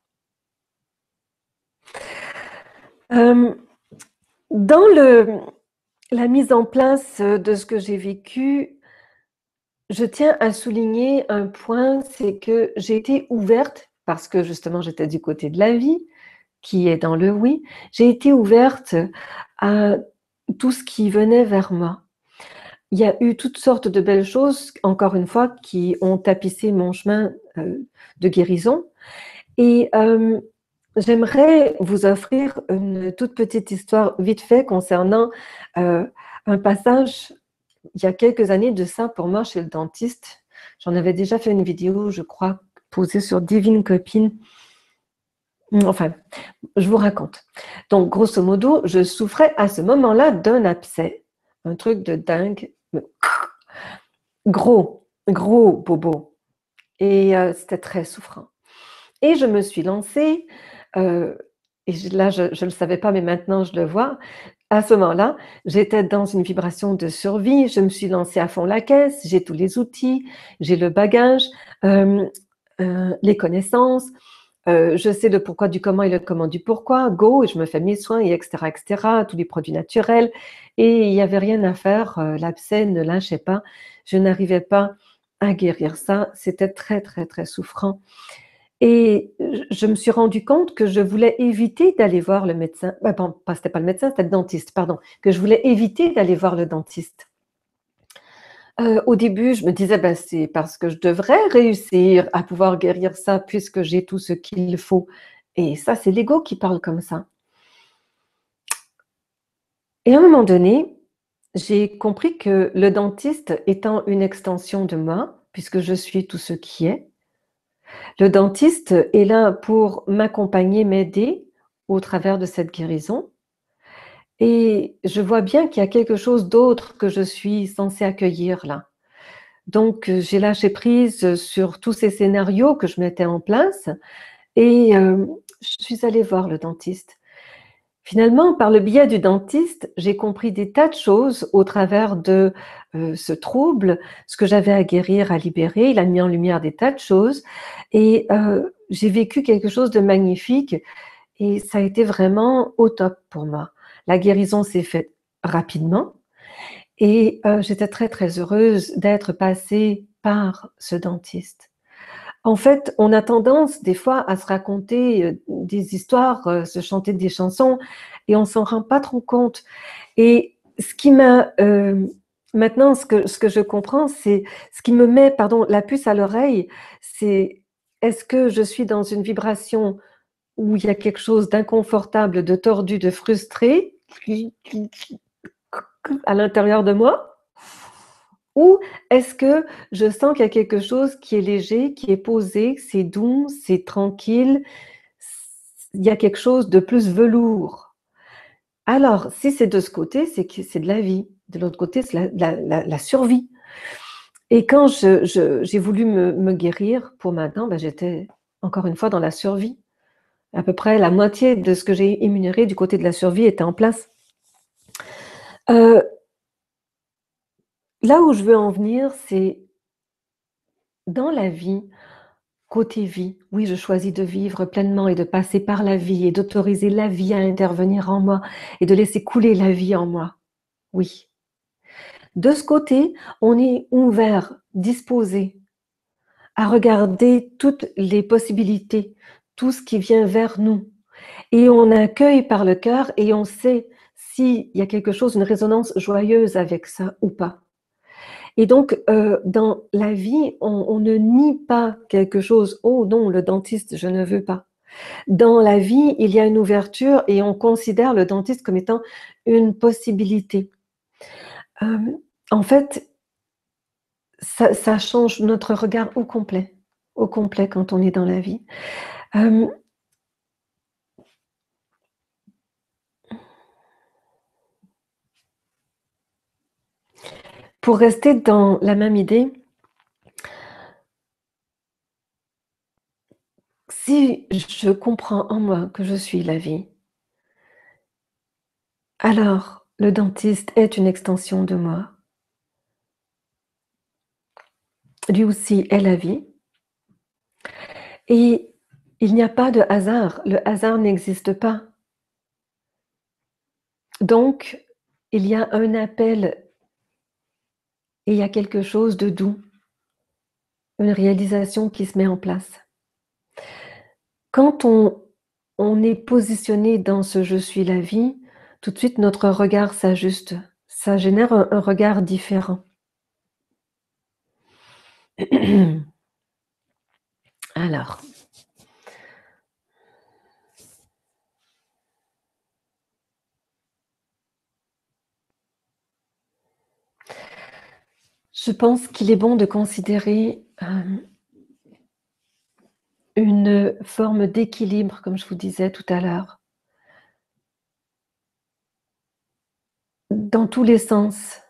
Dans la mise en place de ce que j'ai vécu, je tiens à souligner un point, c'est que j'ai été ouverte, parce que justement j'étais du côté de la vie, qui est dans le oui, j'ai été ouverte à tout ce qui venait vers moi. Il y a eu toutes sortes de belles choses, encore une fois, qui ont tapissé mon chemin de guérison. Et j'aimerais vous offrir une toute petite histoire vite fait concernant un passage, il y a quelques années de ça, pour moi, chez le dentiste. J'en avais déjà fait une vidéo, je crois, posée sur Divine Copine. Enfin, je vous raconte. Donc, grosso modo, je souffrais à ce moment-là d'un abcès, un truc de dingue, gros, gros bobo. Et c'était très souffrant. Et je me suis lancée, euh, et là, je ne le savais pas, mais maintenant je le vois. À ce moment-là, j'étais dans une vibration de survie. Je me suis lancée à fond la caisse. J'ai tous les outils, j'ai le bagage, euh, les connaissances. Je sais le pourquoi du comment et le comment du pourquoi. Go, et je me fais mes soins, et etc., etc., tous les produits naturels. Et il n'y avait rien à faire. L'abcès ne lâchait pas. Je n'arrivais pas à guérir ça. C'était très, très, très souffrant. Et je me suis rendu compte que je voulais éviter d'aller voir le médecin. Bon, c'était pas le médecin, c'était le dentiste, pardon. Que je voulais éviter d'aller voir le dentiste. Au début, je me disais, ben, c'est parce que je devrais réussir à pouvoir guérir ça puisque j'ai tout ce qu'il faut. Et ça, c'est l'ego qui parle comme ça. Et à un moment donné, j'ai compris que le dentiste étant une extension de moi, puisque je suis tout ce qui est, le dentiste est là pour m'accompagner, m'aider au travers de cette guérison. Et je vois bien qu'il y a quelque chose d'autre que je suis censée accueillir là. Donc, j'ai lâché prise sur tous ces scénarios que je mettais en place et je suis allée voir le dentiste. Finalement, par le biais du dentiste, j'ai compris des tas de choses au travers de ce trouble, ce que j'avais à guérir, à libérer. Il a mis en lumière des tas de choses et j'ai vécu quelque chose de magnifique et ça a été vraiment au top pour moi. La guérison s'est faite rapidement et j'étais très, très heureuse d'être passée par ce dentiste. En fait, on a tendance des fois à se raconter des histoires, se chanter des chansons et on s'en rend pas trop compte. Et ce qui m'a maintenant, ce que je comprends, c'est ce qui me met, pardon, la puce à l'oreille, c'est est-ce que je suis dans une vibration où il y a quelque chose d'inconfortable, de tordu, de frustré à l'intérieur de moi? Ou est-ce que je sens qu'il y a quelque chose qui est léger, qui est posé, c'est doux, c'est tranquille, il y a quelque chose de plus velours? Alors, si c'est de ce côté, c'est que c'est de la vie. De l'autre côté, c'est la survie. Et quand j'ai voulu me guérir pour maintenant, ben, j'étais encore une fois dans la survie. À peu près la moitié de ce que j'ai énuméré du côté de la survie était en place. Euh, Là où je veux en venir, c'est dans la vie, côté vie. Oui, je choisis de vivre pleinement et de passer par la vie et d'autoriser la vie à intervenir en moi et de laisser couler la vie en moi. Oui. De ce côté, on est ouvert, disposé à regarder toutes les possibilités, tout ce qui vient vers nous. Et on accueille par le cœur et on sait s'il y a quelque chose, une résonance joyeuse avec ça ou pas. Et donc, dans la vie, on ne nie pas quelque chose. Oh non, le dentiste, je ne veux pas. Dans la vie, il y a une ouverture et on considère le dentiste comme étant une possibilité. Euh, En fait, ça change notre regard au complet quand on est dans la vie. Euh, pour rester dans la même idée, si je comprends en moi que je suis la vie, Alors, le dentiste est une extension de moi. Lui aussi est la vie. Et il n'y a pas de hasard. Le hasard n'existe pas. Donc, il y a un appel et il y a quelque chose de doux, une réalisation qui se met en place. Quand on est positionné dans ce je suis la vie, tout de suite notre regard s'ajuste. Ça génère un regard différent. Alors, je pense qu'il est bon de considérer une forme d'équilibre, comme je vous disais tout à l'heure, dans tous les sens.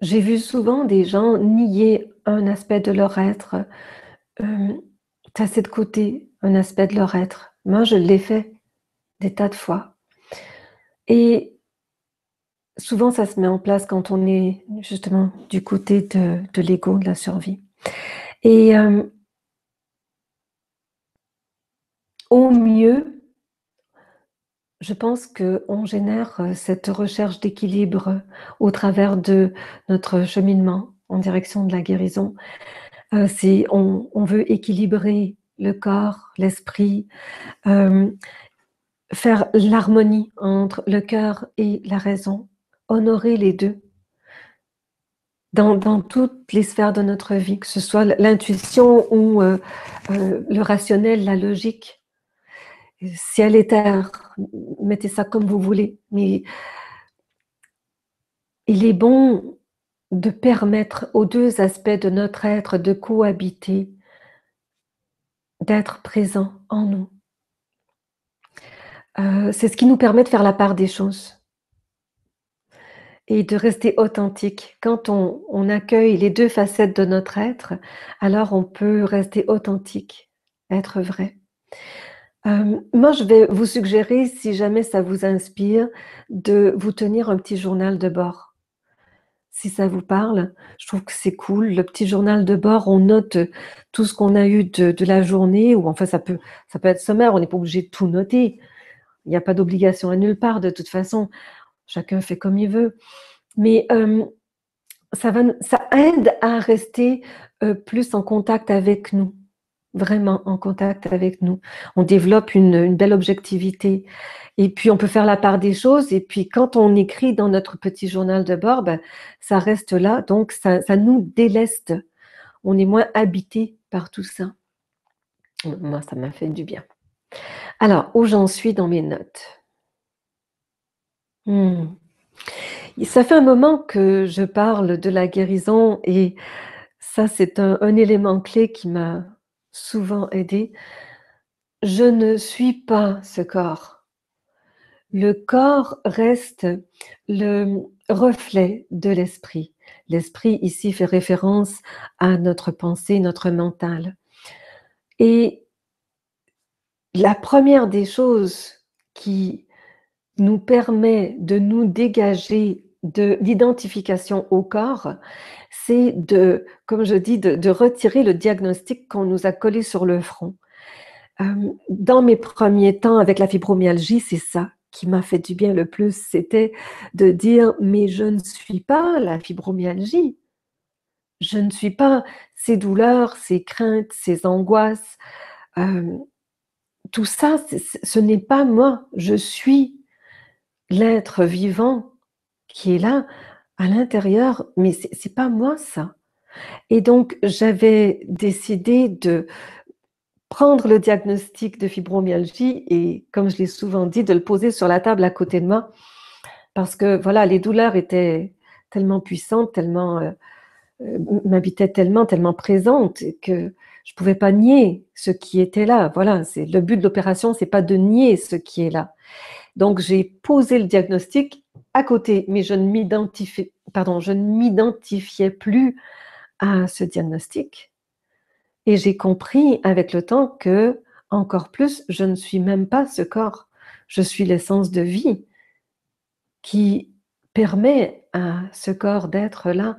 J'ai vu souvent des gens nier un aspect de leur être, tasser de côté un aspect de leur être. Moi, je l'ai fait des tas de fois. Et souvent, ça se met en place quand on est justement du côté de l'ego, de la survie. Et au mieux, je pense qu'on génère cette recherche d'équilibre au travers de notre cheminement en direction de la guérison. On veut équilibrer le corps, l'esprit, faire l'harmonie entre le cœur et la raison, honorer les deux dans toutes les sphères de notre vie, que ce soit l'intuition ou le rationnel, la logique. Ciel et terre, mettez ça comme vous voulez, mais il est bon de permettre aux deux aspects de notre être de cohabiter, d'être présents en nous. C'est ce qui nous permet de faire la part des choses et de rester authentique. Quand on accueille les deux facettes de notre être, alors on peut rester authentique, être vrai. Moi, je vais vous suggérer, si jamais ça vous inspire, de vous tenir un petit journal de bord. Si ça vous parle, je trouve que c'est cool. Le petit journal de bord, on note tout ce qu'on a eu de la journée, ou enfin ça peut être sommaire, on n'est pas obligé de tout noter. Il n'y a pas d'obligation à nulle part de toute façon, chacun fait comme il veut. Mais ça aide à rester plus en contact avec nous, vraiment en contact avec nous. On développe une belle objectivité. Et puis, on peut faire la part des choses. Et puis, quand on écrit dans notre petit journal de bord, ben, ça reste là. Donc, ça nous déleste. On est moins habité par tout ça. Moi, ça m'a fait du bien. Alors, où j'en suis dans mes notes? Ça fait un moment que je parle de la guérison et ça, c'est un élément clé qui m'a souvent aidée. Je ne suis pas ce corps. Le corps reste le reflet de l'esprit. L'esprit ici fait référence à notre pensée, notre mental. Et la première des choses qui nous permet de nous dégager de l'identification au corps, c'est de, comme je dis, de retirer le diagnostic qu'on nous a collé sur le front. Dans mes premiers temps avec la fibromyalgie, c'est ça qui m'a fait du bien le plus, c'était de dire mais je ne suis pas la fibromyalgie, je ne suis pas ces douleurs, ces craintes, ces angoisses, tout ça, ce n'est pas moi, je suis l'être vivant qui est là à l'intérieur, mais c'est pas moi ça. Et donc j'avais décidé de prendre le diagnostic de fibromyalgie et, comme je l'ai souvent dit, de le poser sur la table à côté de moi parce que voilà, les douleurs étaient tellement puissantes, tellement m'habitaient tellement présentes que je pouvais pas nier ce qui était là. Voilà, c'est le but de l'opération, c'est pas de nier ce qui est là. Donc j'ai posé le diagnostic à côté, mais je ne m'identifiais plus à ce diagnostic. Et j'ai compris avec le temps que, encore plus, je ne suis même pas ce corps. Je suis l'essence de vie. qui permet à ce corps d'être là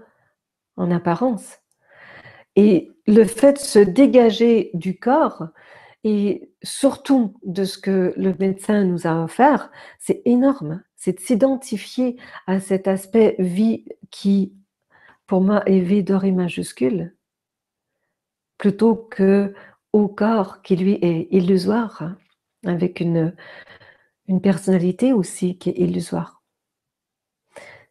en apparence. Et le fait de se dégager du corps et surtout de ce que le médecin nous a offert, c'est énorme. C'est de s'identifier à cet aspect vie qui, pour moi, est V doré majuscule, plutôt que au corps qui, lui, est illusoire, hein, avec une personnalité aussi qui est illusoire.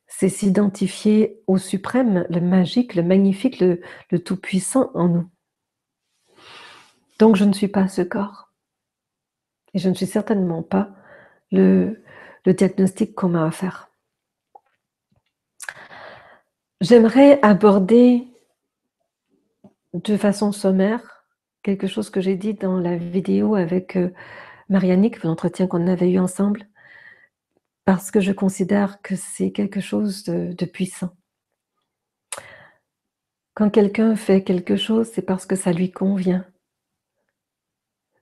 C'est s'identifier au suprême, le magique, le magnifique, le tout-puissant en nous. Donc, je ne suis pas ce corps. Et je ne suis certainement pas le diagnostic qu'on m'a offert. J'aimerais aborder de façon sommaire quelque chose que j'ai dit dans la vidéo avec Marianique, l'entretien qu'on avait eu ensemble, parce que je considère que c'est quelque chose de puissant. Quand quelqu'un fait quelque chose, c'est parce que ça lui convient.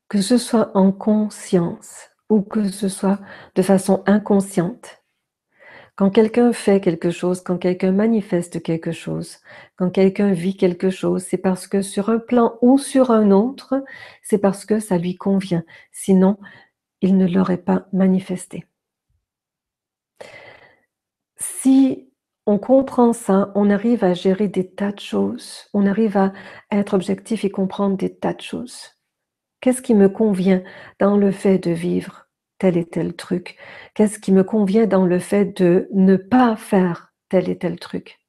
Que ce soit en conscience ou que ce soit de façon inconsciente. Quand quelqu'un fait quelque chose, quand quelqu'un manifeste quelque chose, quand quelqu'un vit quelque chose, c'est parce que sur un plan ou sur un autre, c'est parce que ça lui convient. Sinon, il ne l'aurait pas manifesté. Si on comprend ça, on arrive à gérer des tas de choses, on arrive à être objectif et comprendre des tas de choses. Qu'est-ce qui me convient dans le fait de vivre tel et tel truc? Qu'est-ce qui me convient dans le fait de ne pas faire tel et tel truc?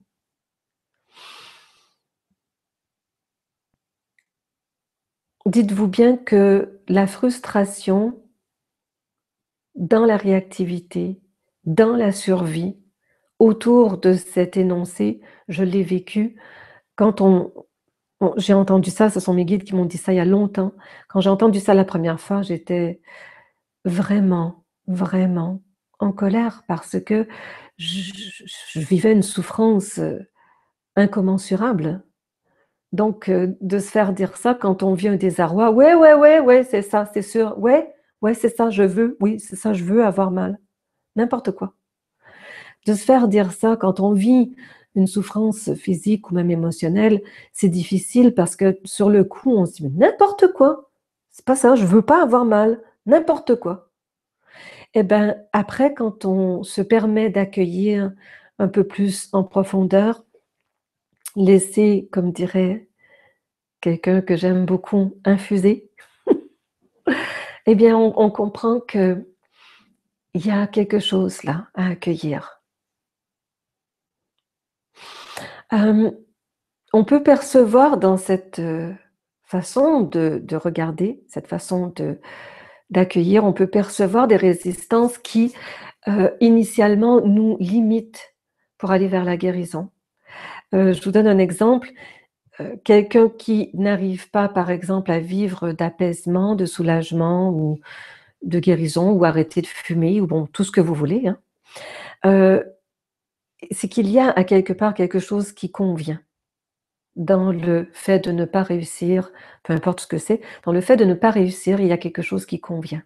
Dites-vous bien que la frustration dans la réactivité, dans la survie, autour de cet énoncé, je l'ai vécu quand j'ai entendu ça, ce sont mes guides qui m'ont dit ça il y a longtemps. Quand j'ai entendu ça la première fois, j'étais vraiment, vraiment en colère parce que je vivais une souffrance incommensurable. Donc, de se faire dire ça quand on vit un désarroi, ouais, ouais, ouais, ouais, c'est ça, c'est sûr, ouais, ouais, c'est ça, je veux, oui, c'est ça, je veux avoir mal, n'importe quoi. De se faire dire ça quand on vit une souffrance physique ou même émotionnelle, c'est difficile parce que sur le coup, on se dit, mais n'importe quoi, c'est pas ça, je veux pas avoir mal, n'importe quoi. Et ben après, quand on se permet d'accueillir un peu plus en profondeur, laisser, comme dirait quelqu'un que j'aime beaucoup, infuser, eh bien on comprend qu'il y a quelque chose là à accueillir. On peut percevoir dans cette façon de regarder, cette façon d'accueillir, on peut percevoir des résistances qui initialement nous limitent pour aller vers la guérison. Je vous donne un exemple. Quelqu'un qui n'arrive pas, par exemple, à vivre d'apaisement, de soulagement ou de guérison ou arrêter de fumer ou bon, tout ce que vous voulez, hein, c'est qu'il y a à quelque part quelque chose qui convient dans le fait de ne pas réussir, peu importe ce que c'est, dans le fait de ne pas réussir, il y a quelque chose qui convient.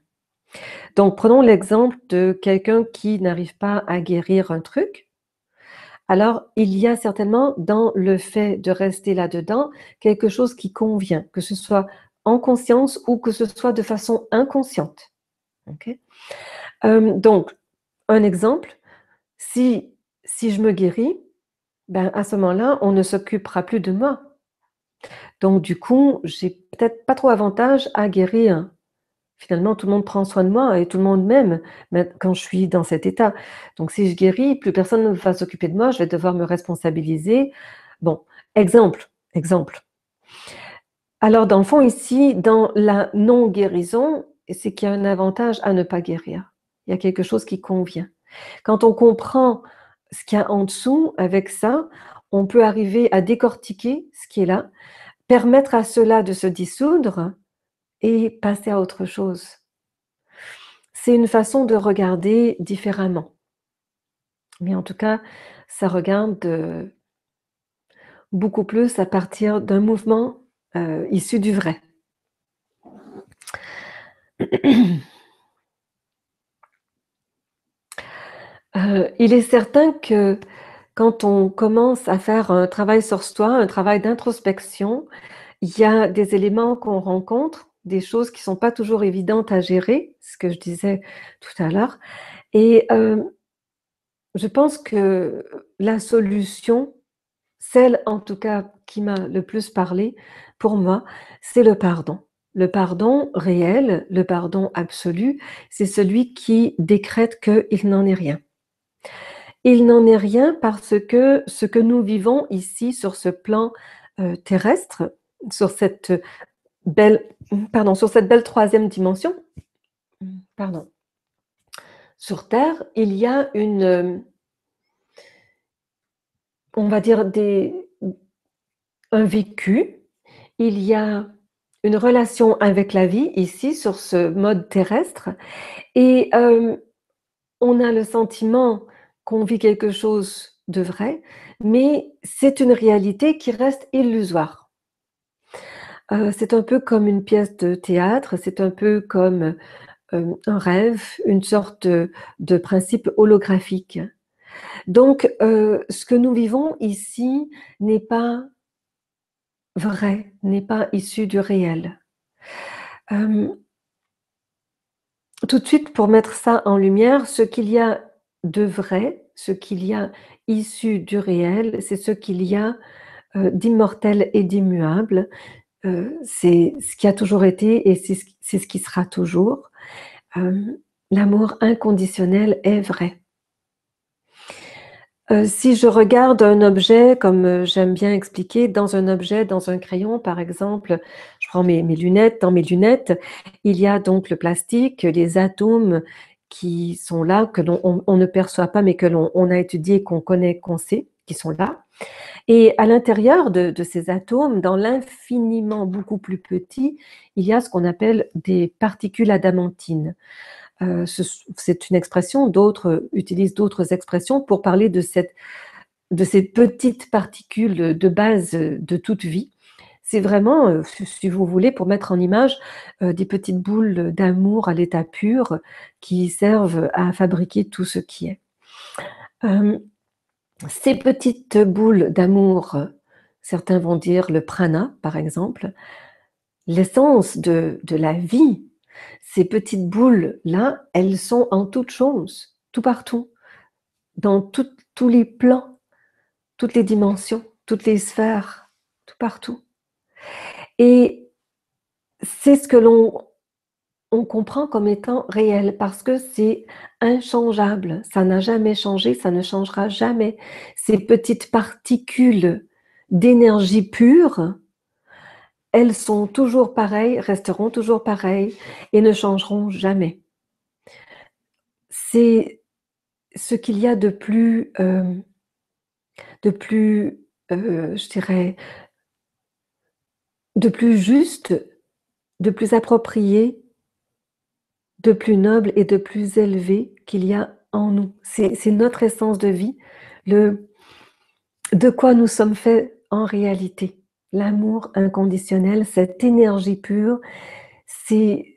Donc prenons l'exemple de quelqu'un qui n'arrive pas à guérir un truc. Alors, il y a certainement dans le fait de rester là-dedans quelque chose qui convient, que ce soit en conscience ou que ce soit de façon inconsciente. Okay. Donc, un exemple, si je me guéris, ben à ce moment-là, on ne s'occupera plus de moi. Donc, du coup, j'ai peut-être pas trop avantage à guérir. Finalement, tout le monde prend soin de moi et tout le monde m'aime quand je suis dans cet état. Donc, si je guéris, plus personne ne va s'occuper de moi, je vais devoir me responsabiliser. Bon, exemple. Alors, dans le fond, ici, dans la non-guérison, c'est qu'il y a un avantage à ne pas guérir. Il y a quelque chose qui convient. Quand on comprend ce qu'il y a en dessous avec ça, on peut arriver à décortiquer ce qui est là, permettre à cela de se dissoudre et passer à autre chose. C'est une façon de regarder différemment. Mais en tout cas, ça regarde beaucoup plus à partir d'un mouvement issu du vrai. Il est certain que quand on commence à faire un travail sur soi, un travail d'introspection, il y a des éléments qu'on rencontre, des choses qui sont pas toujours évidentes à gérer, ce que je disais tout à l'heure et je pense que la solution, celle en tout cas qui m'a le plus parlé pour moi, c'est le pardon. Le pardon réel, le pardon absolu, c'est celui qui décrète qu'il n'en est rien. Il n'en est rien parce que ce que nous vivons ici sur ce plan, terrestre, sur cette belle sur cette belle troisième dimension, pardon, sur terre, il y a on va dire un vécu, il y a une relation avec la vie ici sur ce mode terrestre et on a le sentiment qu'on vit quelque chose de vrai, mais c'est une réalité qui reste illusoire. C'est un peu comme une pièce de théâtre, c'est un peu comme, un rêve, une sorte de principe holographique. Donc ce que nous vivons ici n'est pas vrai, n'est pas issu du réel. Hem, Tout de suite pour mettre ça en lumière, ce qu'il y a de vrai, ce qu'il y a issu du réel, c'est ce qu'il y a, d'immortel et d'immuable. C'est ce qui a toujours été et c'est ce qui sera toujours. Hem, L'amour inconditionnel est vrai. Si je regarde un objet comme, j'aime bien expliquer, dans un objet, dans un crayon par exemple, je prends mes lunettes, dans mes lunettes, il y a donc le plastique, les atomes qui sont là, que on ne perçoit pas mais que on a étudié, qu'on connaît, qu'on sait, qui sont là et à l'intérieur de ces atomes, dans l'infiniment beaucoup plus petit, il y a ce qu'on appelle des particules adamantines. C'est une expression, d'autres utilisent d'autres expressions pour parler de ces petites particules de base de toute vie. C'est vraiment, si vous voulez, pour mettre en image, des petites boules d'amour à l'état pur qui servent à fabriquer tout ce qui est. Hem, Ces petites boules d'amour, certains vont dire le prana, par exemple, l'essence de la vie, ces petites boules-là, elles sont en toutes choses, tout partout, dans tous les plans, toutes les dimensions, toutes les sphères, tout partout. Et c'est ce que on comprend comme étant réel parce que c'est inchangeable. Ça n'a jamais changé, ça ne changera jamais. Ces petites particules d'énergie pure, elles sont toujours pareilles, resteront toujours pareilles et ne changeront jamais. C'est ce qu'il y a de plus, je dirais, de plus juste, de plus approprié, de plus noble et de plus élevé qu'il y a en nous. C'est notre essence de vie, le de quoi nous sommes faits en réalité. L'amour inconditionnel, cette énergie pure, c'est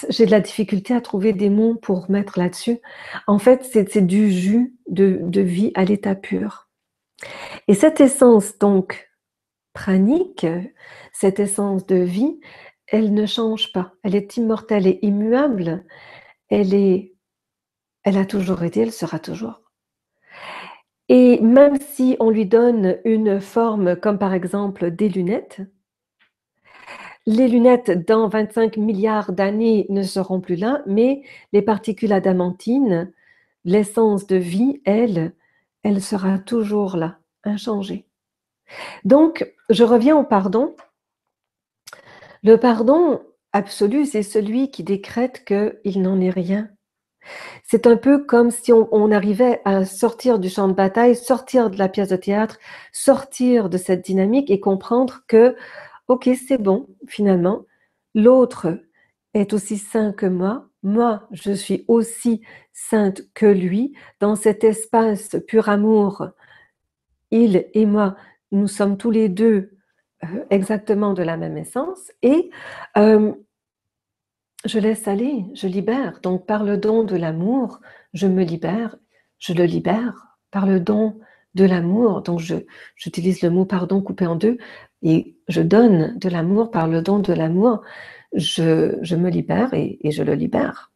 j'ai de la difficulté à trouver des mots pour mettre là-dessus. En fait, c'est du jus de vie à l'état pur et cette essence donc pranique, cette essence de vie, elle ne change pas. Elle est immortelle et immuable. Elle est Elle a toujours été, elle sera toujours. Et même si on lui donne une forme comme par exemple des lunettes, les lunettes dans 25 milliards d'années ne seront plus là, mais les particules adamantines, l'essence de vie, elle sera toujours là, inchangée. Donc, je reviens au pardon. Le pardon absolu, c'est celui qui décrète qu'il n'en est rien. C'est un peu comme si on arrivait à sortir du champ de bataille, sortir de la pièce de théâtre, sortir de cette dynamique et comprendre que, OK, c'est bon, finalement, l'autre est aussi saint que moi je suis aussi sainte que lui. Dans cet espace pur amour, il et moi, nous sommes tous les 2 exactement de la même essence et hem je laisse aller, je libère. Donc par le don de l'amour, je me libère, je le libère. Par le don de l'amour, donc j'utilise le mot pardon coupé en deux, et je donne de l'amour par le don de l'amour, je me libère et je le libère.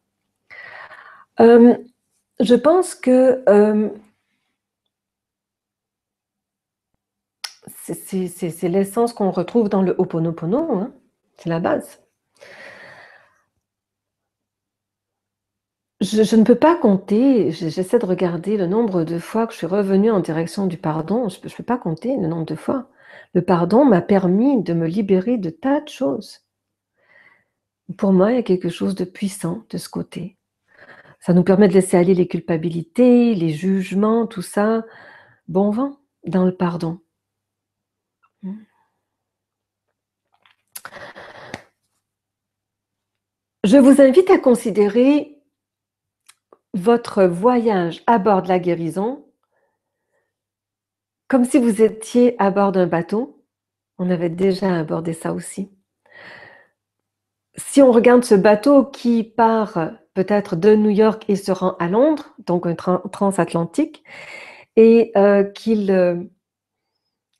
Je pense que c'est l'essence qu'on retrouve dans le Ho'oponopono, hein. C'est la base. Je ne peux pas compter, j'essaie de regarder le nombre de fois que je suis revenue en direction du pardon, je ne peux pas compter le nombre de fois. Le pardon m'a permis de me libérer de tas de choses. Pour moi, il y a quelque chose de puissant de ce côté. Ça nous permet de laisser aller les culpabilités, les jugements, tout ça. Bon vent dans le pardon. Je vous invite à considérer votre voyage à bord de la guérison comme si vous étiez à bord d'un bateau. On avait déjà abordé ça aussi. Si on regarde ce bateau qui part peut-être de New York et se rend à Londres, donc un transatlantique, et qu'il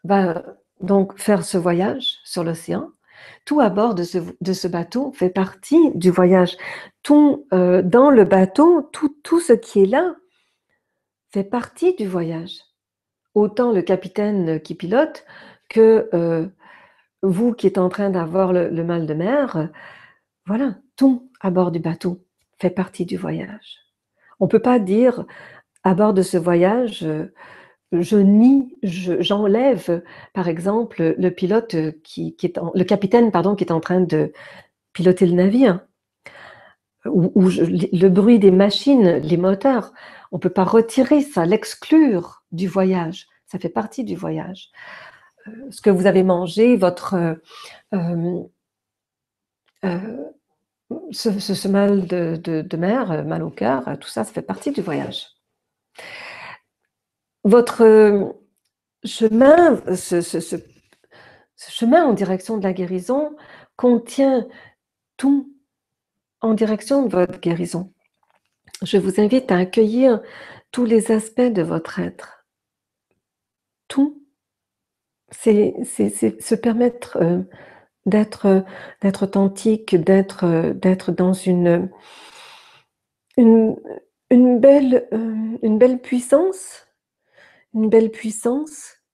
va donc faire ce voyage sur l'océan, tout à bord de ce bateau fait partie du voyage. Tout dans le bateau, tout ce qui est là fait partie du voyage. Autant le capitaine qui pilote que vous qui êtes en train d'avoir le mal de mer, voilà, tout à bord du bateau fait partie du voyage. On ne peut pas dire à bord de ce voyage, j'enlève, par exemple, le pilote le capitaine pardon, qui est en train de piloter le navire, ou le bruit des machines, les moteurs. On ne peut pas retirer ça, l'exclure du voyage. Ça fait partie du voyage. Ce que vous avez mangé, votre ce mal de mer, mal au cœur, tout ça, ça fait partie du voyage. Votre chemin, ce chemin en direction de la guérison contient tout en direction de votre guérison. Je vous invite à accueillir tous les aspects de votre être. Tout, c'est se permettre d'être authentique, d'être dans une belle puissance,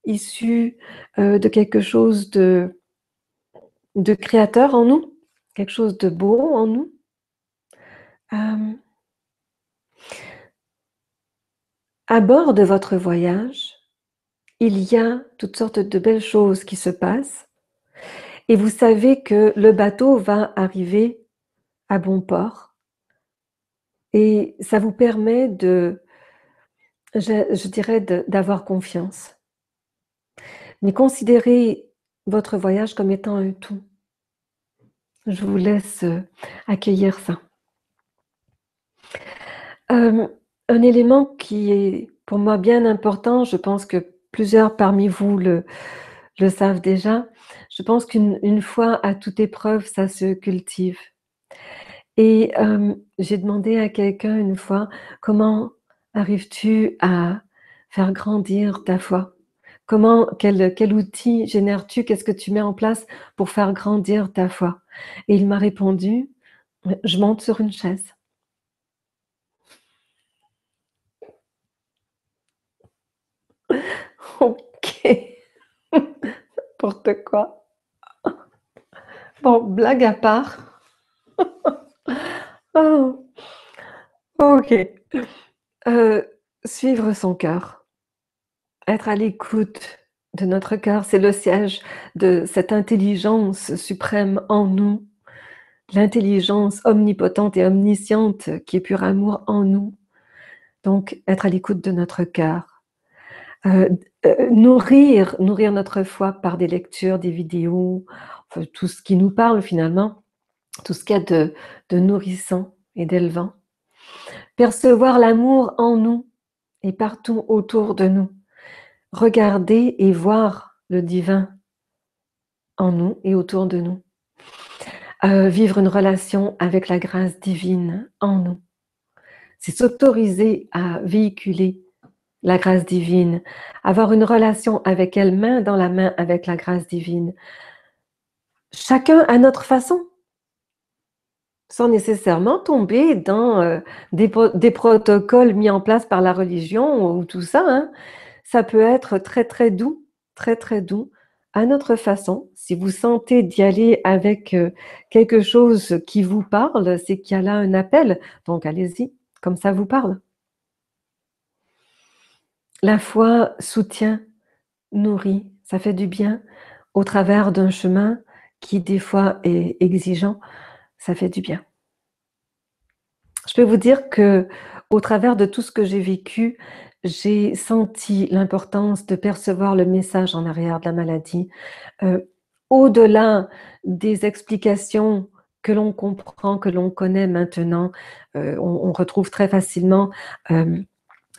issue de quelque chose de créateur en nous, quelque chose de beau en nous. À bord de votre voyage, il y a toutes sortes de belles choses qui se passent et vous savez que le bateau va arriver à bon port et ça vous permet je dirais, d'avoir confiance. Mais considérez votre voyage comme étant un tout. Je vous laisse accueillir ça. Un élément qui est pour moi bien important, je pense que plusieurs parmi vous le savent déjà, je pense qu'une fois à toute épreuve, ça se cultive. Et j'ai demandé à quelqu'un une fois, comment arrives-tu à faire grandir ta foi? Quel outil génères-tu? Qu'est-ce que tu mets en place pour faire grandir ta foi? Et il m'a répondu, je monte sur une chaise. Ok, n'importe quoi. Bon, blague à part. Oh, ok. Suivre son cœur. Être à l'écoute de notre cœur, c'est le siège de cette intelligence suprême en nous, l'intelligence omnipotente et omnisciente qui est pur amour en nous. Donc, être à l'écoute de notre cœur. Nourrir notre foi par des lectures, des vidéos, enfin, tout ce qui nous parle finalement, tout ce qu'il y a de nourrissant et d'élevant. Percevoir l'amour en nous et partout autour de nous. Regarder et voir le divin en nous et autour de nous. vivre une relation avec la grâce divine en nous. C'est s'autoriser à véhiculer la grâce divine, avoir une relation avec elle, main dans la main avec la grâce divine. Chacun à notre façon, sans nécessairement tomber dans des protocoles mis en place par la religion ou tout ça. Hein. Ça peut être très doux, à notre façon. Si vous sentez d'y aller avec quelque chose qui vous parle, c'est qu'il y a là un appel. Donc allez-y, comme ça vous parle. La foi soutient, nourrit, ça fait du bien au travers d'un chemin qui des fois est exigeant, ça fait du bien. Je peux vous dire que au travers de tout ce que j'ai vécu, j'ai senti l'importance de percevoir le message en arrière de la maladie. Au-delà des explications que l'on comprend, que l'on connaît maintenant, on retrouve très facilement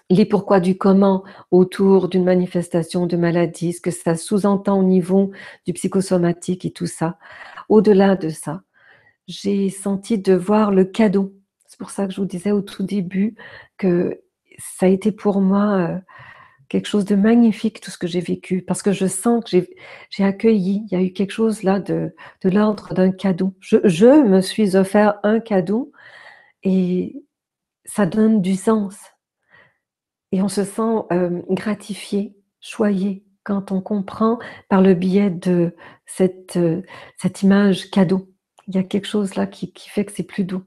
les pourquoi du comment autour d'une manifestation de maladie, ce que ça sous-entend au niveau du psychosomatique et tout ça. Au-delà de ça, j'ai senti de voir le cadeau. C'est pour ça que je vous disais au tout début que ça a été pour moi quelque chose de magnifique, tout ce que j'ai vécu, parce que je sens que j'ai accueilli, il y a eu quelque chose là de l'ordre d'un cadeau. Je me suis offert un cadeau et ça donne du sens. Et on se sent gratifié, choyé, quand on comprend par le biais de cette image cadeau. Il y a quelque chose là qui fait que c'est plus doux.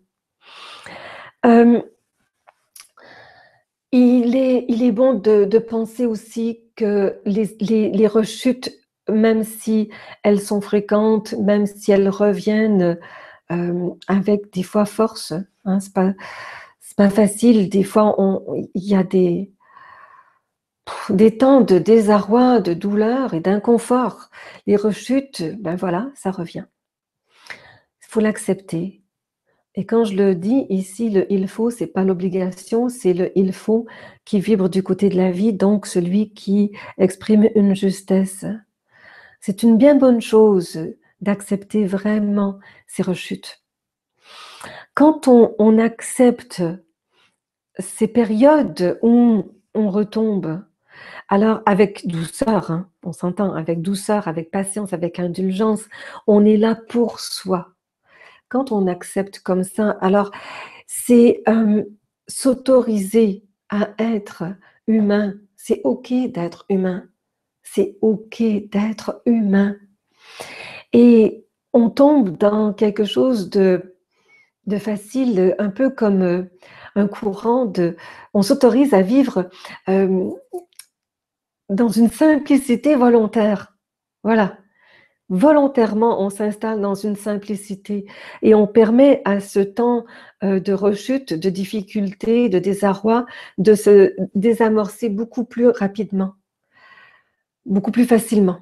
Il est bon de penser aussi que les rechutes, même si elles sont fréquentes, même si elles reviennent avec des fois force, hein, c'est pas facile. Des fois, il y a des temps de désarroi, de douleur et d'inconfort. Les rechutes, ben voilà, ça revient. Il faut l'accepter. Et quand je le dis ici, le il faut, c'est pas l'obligation, c'est le il faut qui vibre du côté de la vie, donc celui qui exprime une justesse. C'est une bien bonne chose d'accepter vraiment ces rechutes. Quand on accepte ces périodes où on retombe, alors avec douceur, hein, on s'entend, avec douceur, avec patience, avec indulgence, on est là pour soi. Quand on accepte comme ça, alors c'est s'autoriser à être humain. C'est OK d'être humain. C'est OK d'être humain. Et on tombe dans quelque chose de facile, un peu comme un courant de... On s'autorise à vivre dans une simplicité volontaire. Voilà. Volontairement, on s'installe dans une simplicité et on permet à ce temps de rechute, de difficulté, de désarroi, de se désamorcer beaucoup plus rapidement, beaucoup plus facilement,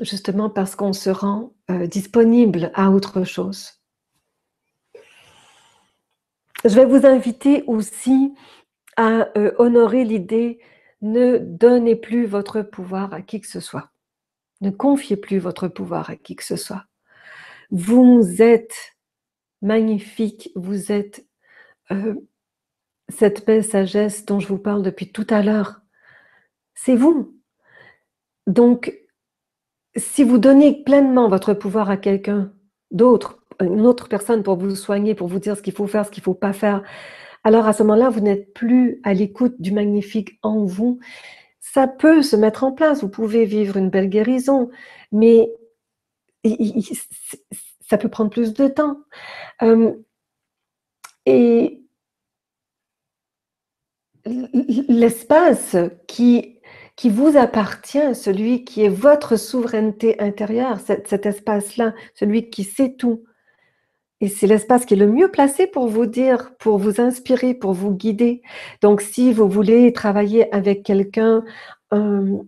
justement parce qu'on se rend disponible à autre chose. Je vais vous inviter aussi à honorer l'idée, ne donnez plus votre pouvoir à qui que ce soit. Ne confiez plus votre pouvoir à qui que ce soit. Vous êtes magnifique, vous êtes cette belle sagesse dont je vous parle depuis tout à l'heure. C'est vous. Donc, si vous donnez pleinement votre pouvoir à quelqu'un d'autre, une autre personne pour vous soigner, pour vous dire ce qu'il faut faire, ce qu'il ne faut pas faire, alors à ce moment-là, vous n'êtes plus à l'écoute du magnifique en vous. Ça peut se mettre en place, vous pouvez vivre une belle guérison, mais ça peut prendre plus de temps. Et l'espace qui vous appartient, celui qui est votre souveraineté intérieure, cet espace-là, celui qui sait tout. Et c'est l'espace qui est le mieux placé pour vous dire, pour vous inspirer, pour vous guider. Donc, si vous voulez travailler avec quelqu'un, une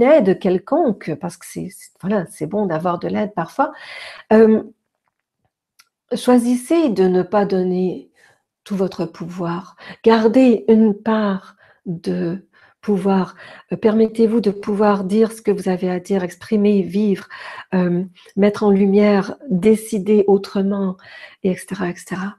aide quelconque, parce que voilà, c'est bon d'avoir de l'aide parfois, choisissez de ne pas donner tout votre pouvoir. Gardez une part de pouvoir, permettez-vous de pouvoir dire ce que vous avez à dire, exprimer, vivre, mettre en lumière, décider autrement, et cetera, et cetera.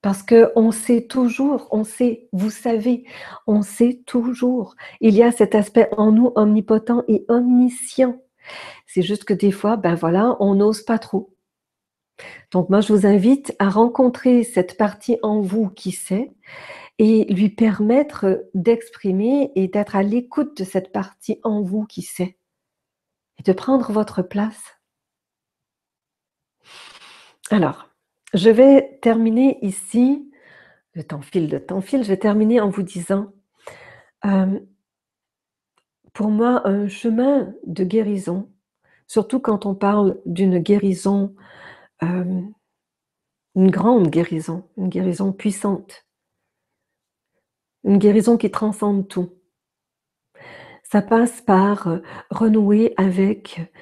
Parce qu'on sait toujours, on sait, vous savez, on sait toujours. Il y a cet aspect en nous omnipotent et omniscient. C'est juste que des fois, ben voilà, on n'ose pas trop. Donc moi, je vous invite à rencontrer cette partie en vous qui sait et lui permettre d'exprimer et d'être à l'écoute de cette partie en vous qui sait et de prendre votre place. Alors, je vais terminer ici. Le temps file. Je vais terminer en vous disant, pour moi, un chemin de guérison, surtout quand on parle d'une guérison, une grande guérison, une guérison puissante, une guérison qui transcende tout. Ça passe par renouer avec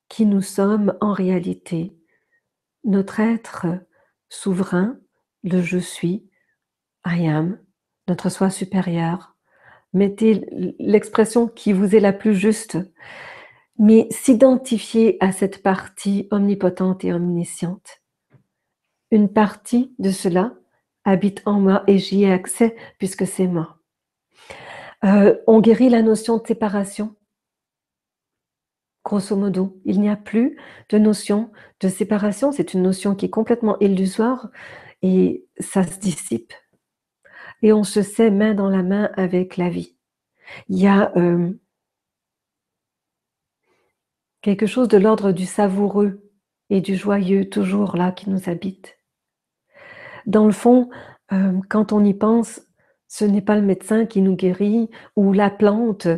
qui nous sommes en réalité, notre être souverain, le je suis, I am, notre soi supérieur. Mettez l'expression qui vous est la plus juste, mais s'identifier à cette partie omnipotente et omnisciente. Une partie de cela habite en moi et j'y ai accès puisque c'est moi. On guérit la notion de séparation. Grosso modo, il n'y a plus de notion de séparation. C'est une notion qui est complètement illusoire et ça se dissipe. Et on se sait main dans la main avec la vie. Il y a quelque chose de l'ordre du savoureux et du joyeux toujours là qui nous habite. Dans le fond, quand on y pense, ce n'est pas le médecin qui nous guérit ou la plante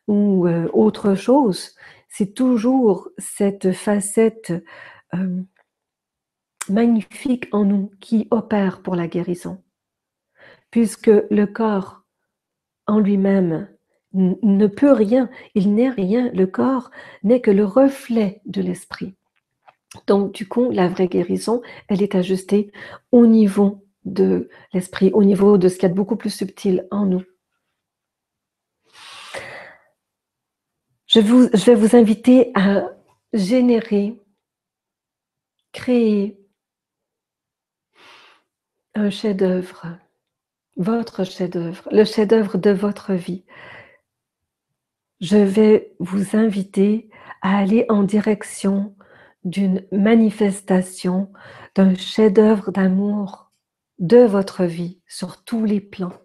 ou autre chose. C'est toujours cette facette magnifique en nous qui opère pour la guérison. Puisque le corps en lui-même ne peut rien, il n'est rien, le corps n'est que le reflet de l'esprit. Donc du coup, la vraie guérison, elle est ajustée au niveau de l'esprit, au niveau de ce qu'il y a de beaucoup plus subtil en nous. Je vais vous inviter à générer, créer un chef-d'œuvre, votre chef-d'œuvre, le chef-d'œuvre de votre vie. Je vais vous inviter à aller en direction d'une manifestation, d'un chef-d'œuvre d'amour de votre vie sur tous les plans.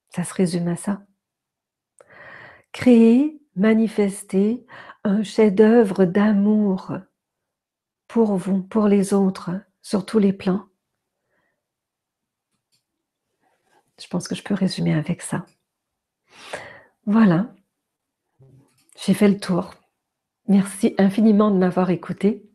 Ça se résume à ça. Créer, manifester un chef-d'œuvre d'amour pour vous, pour les autres, sur tous les plans. Je pense que je peux résumer avec ça. Voilà, j'ai fait le tour. Merci infiniment de m'avoir écouté.